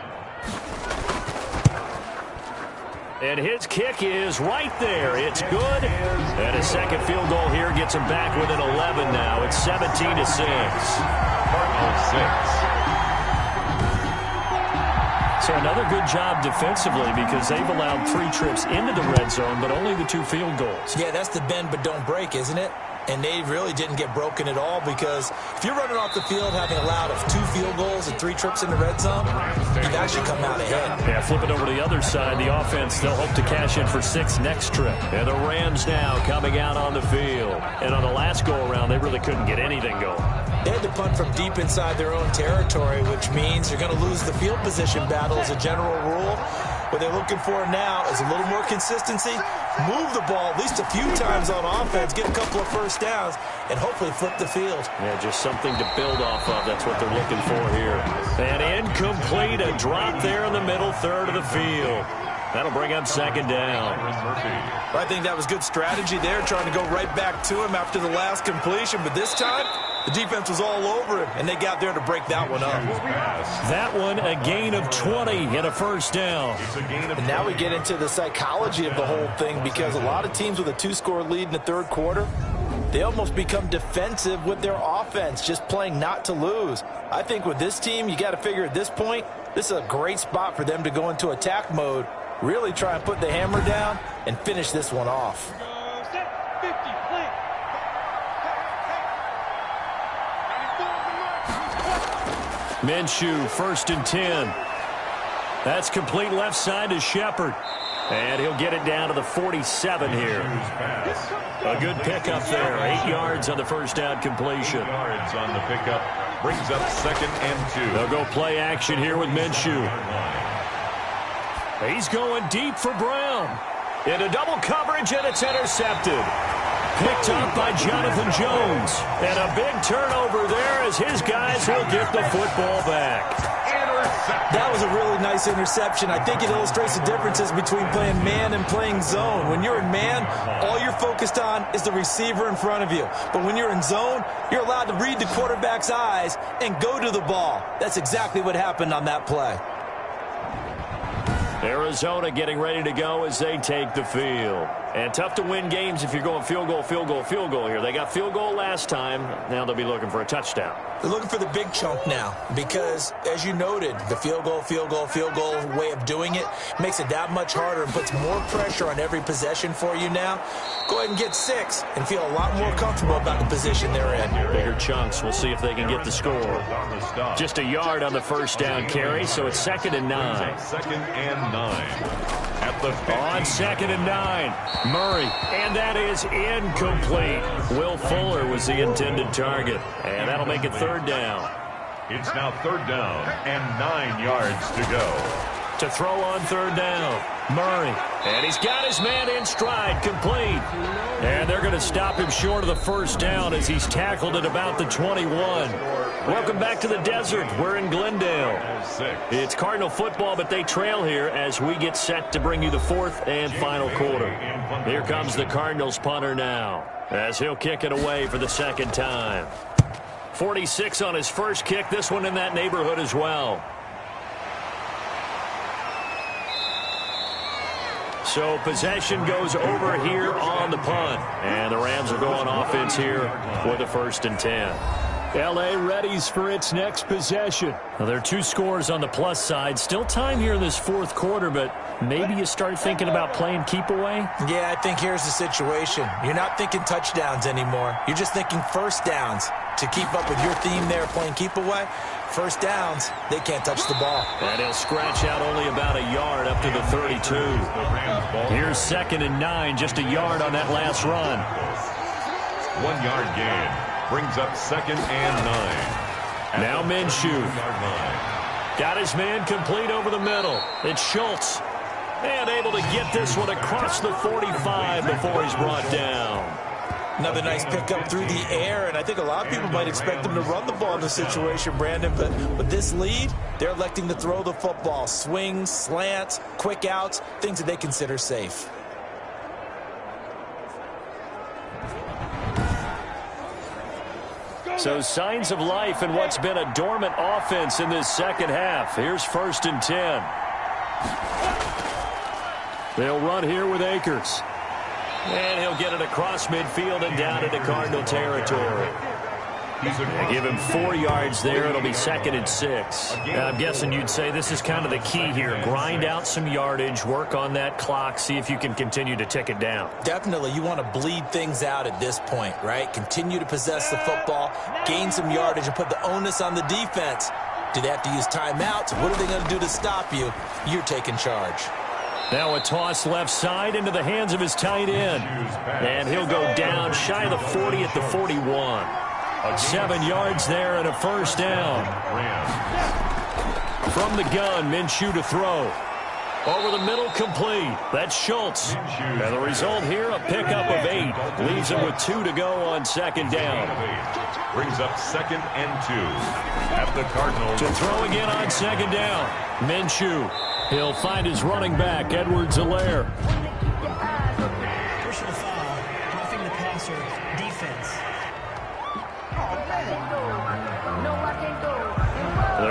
And his kick is right there. It's good. And a 2nd field goal here gets him back within 11 now. It's 17-6. Cardinals 6. So another good job defensively because they've allowed 3 trips into the red zone, but only the 2 field goals. Yeah, that's the bend but don't break, isn't it? And they really didn't get broken at all because if you're running off the field having allowed 2 field goals and 3 trips in the red zone, you've actually come out ahead. Yeah, flip it over to the other side. The offense, they'll hope to cash in for 6 next trip. And the Rams now coming out on the field. And on the last go-around, they really couldn't get anything going. They had to punt from deep inside their own territory, which means they're going to lose the field position battle as a general rule. What they're looking for now is a little more consistency, move the ball at least a few times on offense, get a couple of 1st downs, and hopefully flip the field. Yeah, just something to build off of. That's what they're looking for here. And incomplete, a drop there in the middle 3rd of the field. That'll bring up 2nd down. I think that was good strategy there, trying to go right back to him after the last completion. But this time, The defense was all over him, and they got there to break that one up. That one, a gain of 20 and a first down. And now we get into the psychology of the whole thing, because a lot of teams with a 2-score lead in the third quarter, they almost become defensive with their offense, just playing not to lose. I think with this team, you got to figure at this point, this is a great spot for them to go into attack mode, really try and put the hammer down and finish this one off. Minshew, 1st and 10. That's complete left side to Shepard. And he'll get it down to the 47 here. A good pickup there. 8 yards on the first down completion. 8 yards on the pickup. Brings up 2nd and 2. They'll go play action here with Minshew. He's going deep for Brown. Into double coverage, and it's intercepted. Picked up by Jonathan Jones. And a big turnover there as his guys will get the football back. That was a really nice interception. I think it illustrates the differences between playing man and playing zone. When you're in man, all you're focused on is the receiver in front of you. But when you're in zone, you're allowed to read the quarterback's eyes and go to the ball. That's exactly what happened on that play. Arizona getting ready to go as they take the field. And tough to win games if you're going field goal, field goal, field goal here. They got field goal last time. Now they'll be looking for a touchdown. They're looking for the big chunk now because, as you noted, the field goal way of doing it makes it that much harder and puts more pressure on every possession for you now. Go ahead and get 6 and feel a lot more comfortable about the position they're in. Bigger chunks. We'll see if they can get the score. Just a yard on the first down carry, so it's 2nd and 9. 2nd and 9. At the 50. On 2nd and 9, Murray, and that is incomplete. Will Fuller was the intended target, and that'll make it 3rd down. It's now 3rd down and 9 yards to go. To throw on 3rd down, Murray, and he's got his man in stride, complete. And they're going to stop him short of the first down as he's tackled at about the 21. Welcome back to the desert. We're in Glendale. It's Cardinal football, but they trail here as we get set to bring you the 4th and final quarter. Here comes the Cardinals punter now as he'll kick it away for the 2nd time. 46 on his first kick, this one in that neighborhood as well. So possession goes over here on the punt. And the Rams are going offense here with a 1st and 10. L.A. readies for its next possession. Well, there are 2 scores on the plus side. Still time here in this 4th quarter, but maybe you start thinking about playing keep away? Yeah, I think here's the situation. You're not thinking touchdowns anymore. You're just thinking first downs. To keep up with your theme there, playing keep away, first downs, they can't touch the ball. And he'll scratch out only about a yard up to the 32. Here's 2nd and 9, just a yard on that last run. 1 yard gain. Brings up 2nd and 9. Now Minshew. Got his man complete over the middle. It's Schultz. And able to get this one across the 45 before he's brought down. Another nice pickup through the air, and I think a lot of people might expect them to run the ball in this situation, Brandon, but with this lead, they're electing to throw the football. Swings, slants, quick outs, things that they consider safe. So signs of life in what's been a dormant offense in this 2nd half. Here's 1st and 10. They'll run here with Akers. And he'll get it across midfield and down into Cardinal territory. They give him 4 yards there. It'll be 2nd and 6. I'm guessing you'd say this is kind of the key here. Grind out some yardage, work on that clock, see if you can continue to tick it down. Definitely. You want to bleed things out at this point, right? Continue to possess the football, gain some yardage, and put the onus on the defense. Do they have to use timeouts? What are they going to do to stop you? You're taking charge. Now a toss left side into the hands of his tight end. And he'll go down shy of the 40 at the 41. 7 yards there and a first down. From the gun, Minshew to throw. Over the middle, complete. That's Schultz. And the result here, a pickup of 8. Leaves him with 2 to go on 2nd down. Brings up 2nd and 2. At the Cardinals. To throw again on 2nd down. Minshew. He'll find his running back, Edwards-Helaire. Personal foul, roughing the passer, defense.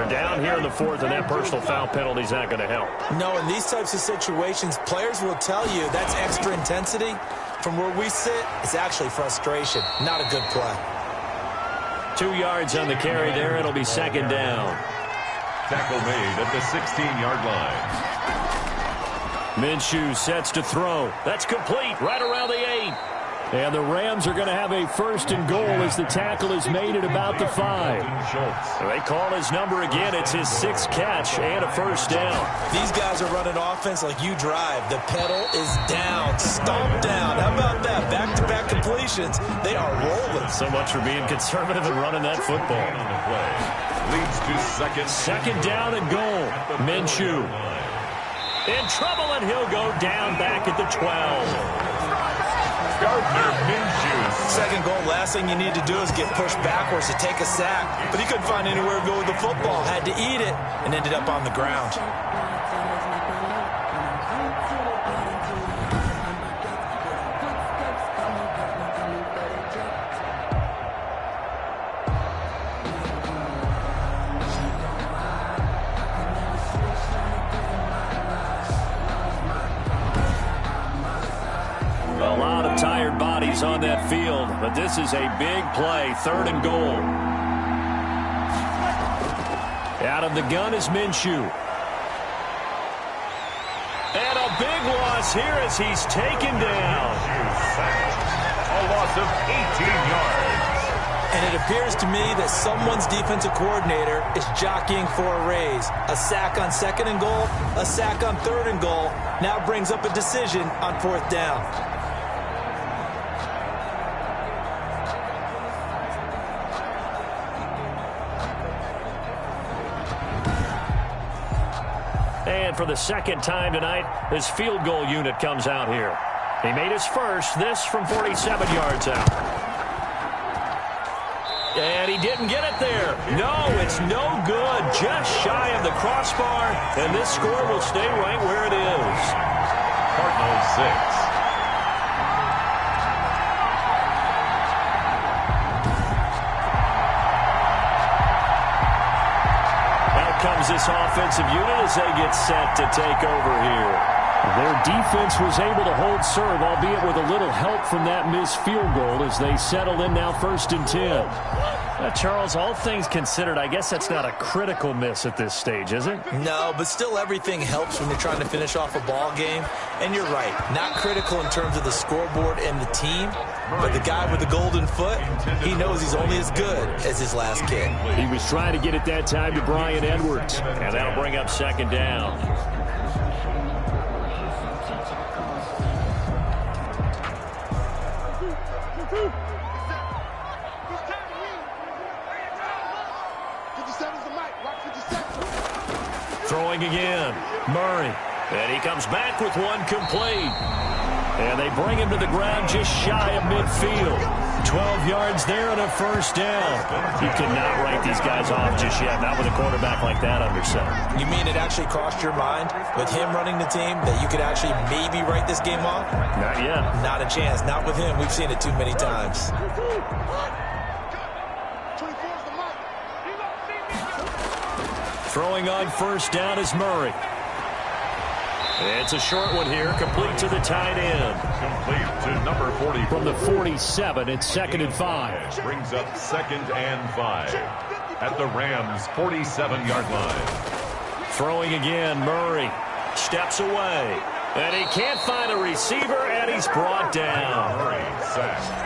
We're down here in the fourth, and that personal foul penalty is not going to help. No, in these types of situations, players will tell you that's extra intensity. From where we sit, it's actually frustration. Not a good play. 2 yards on the carry there. It'll be second down. Tackle made at the 16-yard line. Minshew sets to throw. That's complete right around the 8. And the Rams are going to have a first and goal as the tackle is made at about the 5. They call his number again. It's his 6th catch and a first down. These guys are running offense like you drive. The pedal is down, stomp down. How about that? Back-to-back completions. They are rolling. So much for being conservative and running that football. Leads to second down and goal. Minshew in trouble, and he'll go down back at the 12. Gardner Minshew. Second goal, last thing you need to do is get pushed backwards to take a sack. But he couldn't find anywhere to go with the football. Had to eat it and ended up on the ground. On that field, but this is a big play. Third and goal. Out of the gun is Minshew. And a big loss here as he's taken down. A loss of 18 yards. And it appears to me that someone's defensive coordinator is jockeying for a raise. A sack on second and goal, a sack on third and goal, now brings up a decision on fourth down. For the second time tonight, his field goal unit comes out here. He made his first, this from 47 yards out. And he didn't get it there. No, it's no good. Just shy of the crossbar, and this score will stay right where it is. Cardinals 6. Comes this offensive unit as they get set to take over here. Their defense was able to hold serve, albeit with a little help from that missed field goal as they settle in now first and 10. Charles, all things considered, I guess that's not a critical miss at this stage, is it? No, but still everything helps when you're trying to finish off a ball game. And you're right, not critical in terms of the scoreboard and the team, but the guy with the golden foot, he knows he's only as good as his last kick. He was trying to get it that time to Bryan Edwards. And that'll bring up second down. Throwing again, Murray. And he comes back with one complete. And they bring him to the ground just shy of midfield. 12 yards there and a first down. You cannot write these guys off just yet, not with a quarterback like that under center. You mean it actually crossed your mind with him running the team that you could actually maybe write this game off? Not yet. Not a chance. Not with him. We've seen it too many times. Throwing on first down is Murray. It's a short one here, complete to the tight end. Complete to number 40. From the 47, it's second and 5. Brings up second and 5 at the Rams' 47-yard line. Throwing again, Murray steps away. And he can't find a receiver, and he's brought down. Murray sacked.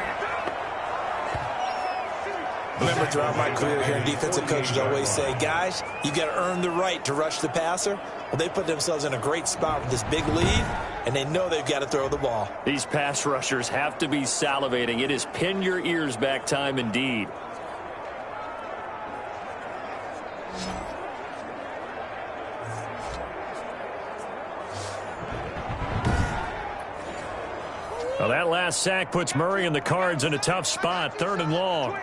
Remember, throughout my career here, defensive coaches always say, guys, you got to earn the right to rush the passer. Well, they put themselves in a great spot with this big lead, and they know they've got to throw the ball. These pass rushers have to be salivating. It is pin your ears back time indeed. Well, that last sack puts Murray and the Cards in a tough spot, third and long.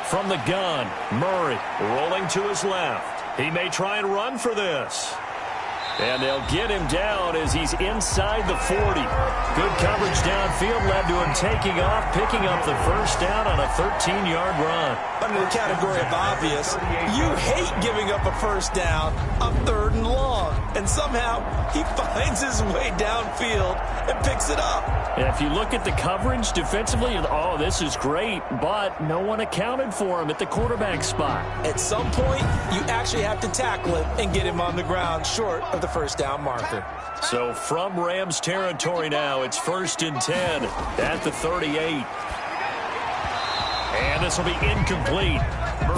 From the gun, Murray rolling to his left. He may try and run for this. And they'll get him down as he's inside the 40. Good coverage downfield led to him taking off, picking up the first down on a 13-yard run. Under the category of obvious, you hate giving up a first down on 3rd and long. And somehow he finds his way downfield and picks it up. And if you look at the coverage defensively, oh, this is great, but no one accounted for him at the quarterback spot. At some point, you actually have to tackle him and get him on the ground short of the first down marker. So from Rams territory now, it's 1st and 10 at the 38. And this will be incomplete.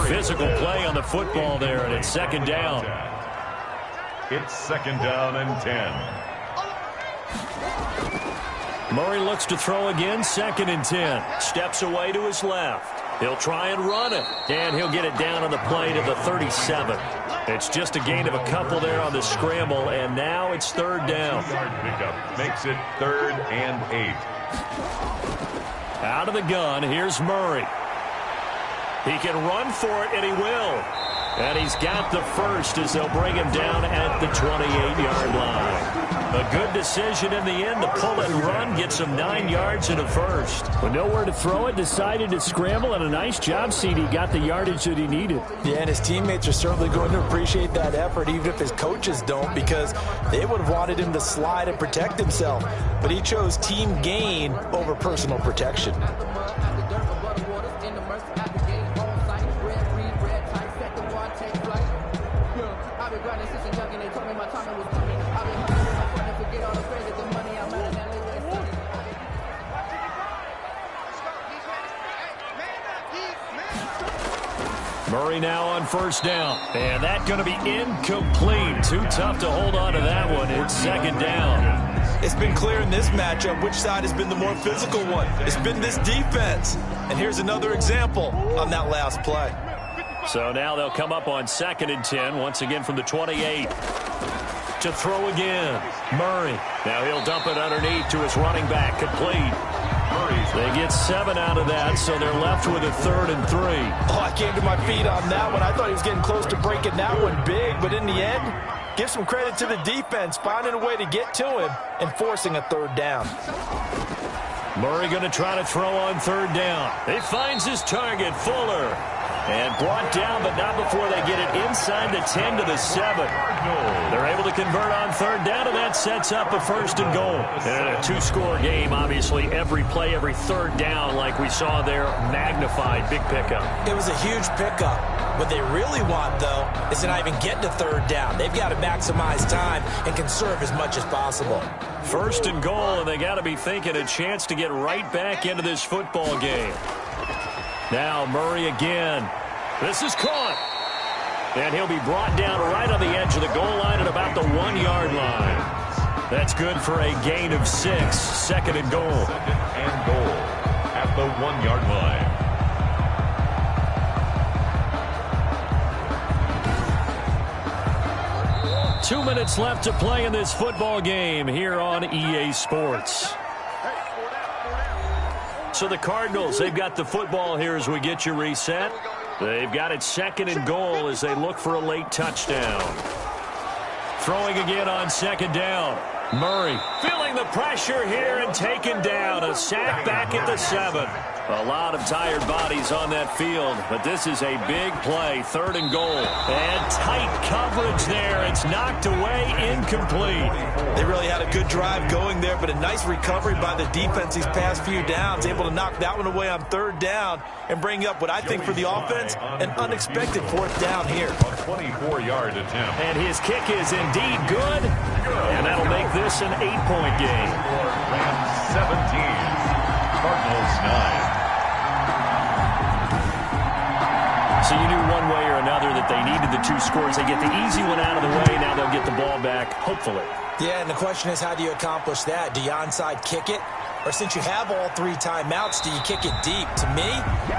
Physical play on the football there, and it's 2nd down. It's 2nd down and 10. Murray looks to throw again, 2nd and 10. Steps away to his left. He'll try and run it, and he'll get it down on the play to the 37. It's just a gain of a couple there on the scramble, and now it's 3rd down. Pickup makes it 3rd and 8. Out of the gun, here's Murray. He can run for it, and he will. And he's got the first as they'll bring him down at the 28-yard line. A good decision in the end to pull it and run, get some 9 yards and a first. With nowhere to throw it, decided to scramble, and a nice job, CD. Got the yardage that he needed. Yeah, and his teammates are certainly going to appreciate that effort, even if his coaches don't, because they would have wanted him to slide and protect himself. But he chose team gain over personal protection. Murray now on 1st down. And that's going to be incomplete. Too tough to hold on to that one. It's 2nd down. It's been clear in this matchup which side has been the more physical one. It's been this defense. And here's another example on that last play. So now they'll come up on 2nd and 10, once again from the 28. To throw again. Murray. Now he'll dump it underneath to his running back. Complete. They get 7 out of that, so they're left with a 3rd and 3. Oh, I came to my feet on that one. I thought he was getting close to breaking that one big, but in the end, give some credit to the defense, finding a way to get to him and forcing a 3rd down. Murray going to try to throw on 3rd down. He finds his target, Fuller. And brought down, but not before they get it inside the 10 to the 7. They're able to convert on 3rd down, and that sets up a 1st and goal. And a 2-score game, obviously, every play, every 3rd down, like we saw there, magnified. Big pickup. It was a huge pickup. What they really want, though, is to not even get to 3rd down. They've got to maximize time and conserve as much as possible. 1st and goal, and they got to be thinking a chance to get right back into this football game. Now Murray again. This is caught. And he'll be brought down right on the edge of the goal line at about the 1-yard line. That's good for a gain of 6. 2nd and goal. 2nd and goal at the 1-yard line. 2 minutes left to play in this football game here on EA Sports. So the Cardinals, they've got the football here as we get you reset. They've got it 2nd and goal as they look for a late touchdown. Throwing again on 2nd down. Murray feeling the pressure here and taken down. A sack back at the 7. A lot of tired bodies on that field, but this is a big play. 3rd and goal. And tight coverage there. It's knocked away, incomplete. They really had a good drive going there, but a nice recovery by the defense these past few downs. Able to knock that one away on 3rd down and bring up what I think for the offense, an unexpected 4th down here. A 24-yard attempt. And his kick is indeed good. And that'll make this an 8-point game. Rams 17, Cardinals 9. So you knew one way or another that they needed the 2 scores. They get the easy one out of the way. Now they'll get the ball back, hopefully. Yeah, and the question is, how do you accomplish that? Do you onside kick it? Or since you have all 3 timeouts, do you kick it deep? To me,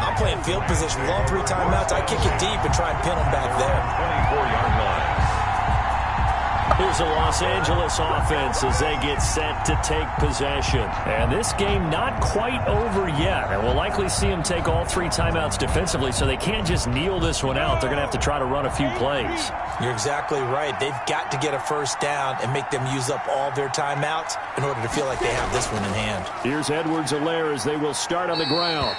I'm playing field position with all 3 timeouts. I kick it deep and try and pin them back there. 24-yard line. Here's the Los Angeles offense as they get set to take possession. And this game not quite over yet. And we'll likely see them take all 3 timeouts defensively, so they can't just kneel this one out. They're going to have to try to run a few plays. You're exactly right. They've got to get a first down and make them use up all their timeouts in order to feel like they have this one in hand. Here's Edwards-Helaire as they will start on the ground.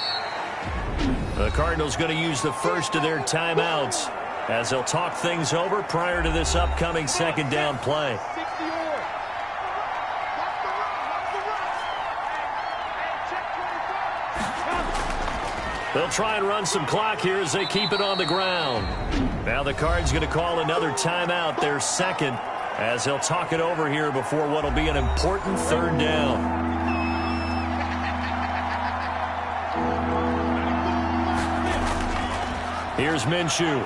The Cardinals going to use the first of their timeouts as they'll talk things over prior to this upcoming second down play. They'll try and run some clock here as they keep it on the ground. Now the Cards going to call another timeout, their second, as they'll talk it over here before what will be an important third down. Here's Minshew.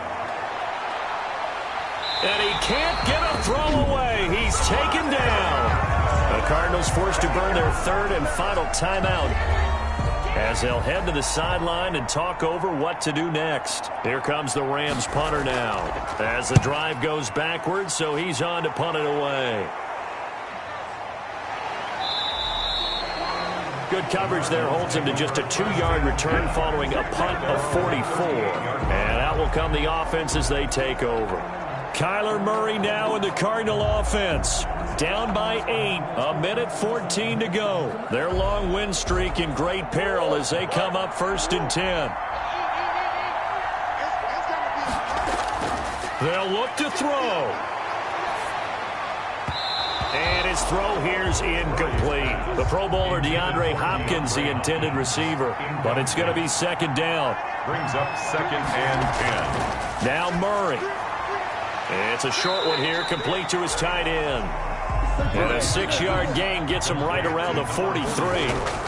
And he can't get a throw away. He's taken down. The Cardinals forced to burn their third and final timeout as they'll head to the sideline and talk over what to do next. Here comes the Rams punter now as the drive goes backwards, so he's on to punt it away. Good coverage there holds him to just a 2-yard return following a punt of 44. And out will come the offense as they take over. Kyler Murray now in the Cardinal offense. Down by 8, 1:14 to go. Their long win streak in great peril as they come up 1st and 10. They'll look to throw. And his throw here's incomplete. The Pro Bowler DeAndre Hopkins, the intended receiver. But it's going to be second down. Brings up 2nd and 10. Now Murray. It's a short one here, complete to his tight end. And a 6-yard gain gets them right around the 43.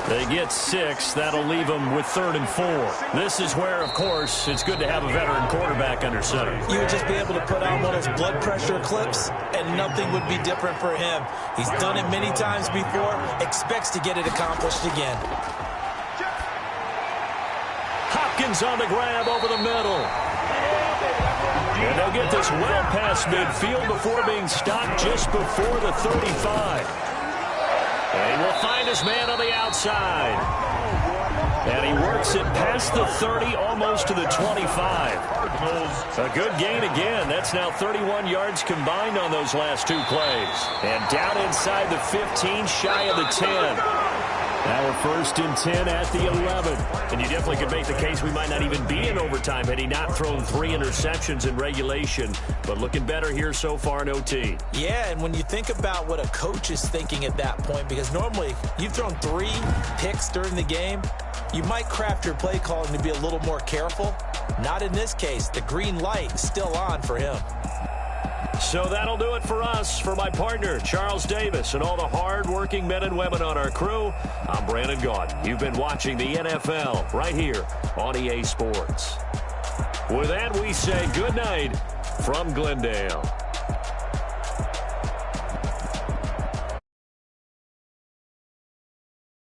They get 6. That'll leave them with 3rd and 4. This is where, of course, it's good to have a veteran quarterback under center. You would just be able to put on one of those blood pressure clips, and nothing would be different for him. He's done it many times before, expects to get it accomplished again. Hopkins on the grab over the middle. And they'll get this well past midfield before being stopped just before the 35. And he will find his man on the outside. And he works it past the 30, almost to the 25. A good gain again. That's now 31 yards combined on those last 2 plays. And down inside the 15, shy of the 10. Now we're 1st and 10 at the 11. And you definitely could make the case we might not even be in overtime had he not thrown 3 interceptions in regulation. But looking better here so far in OT. Yeah, and when you think about what a coach is thinking at that point, because normally you've thrown 3 picks during the game, you might craft your play calling to be a little more careful. Not in this case. The green light is still on for him. So that'll do it for us. For my partner, Charles Davis, and all the hard-working men and women on our crew, I'm Brandon Gaudin. You've been watching the NFL right here on EA Sports. With that, we say good night from Glendale.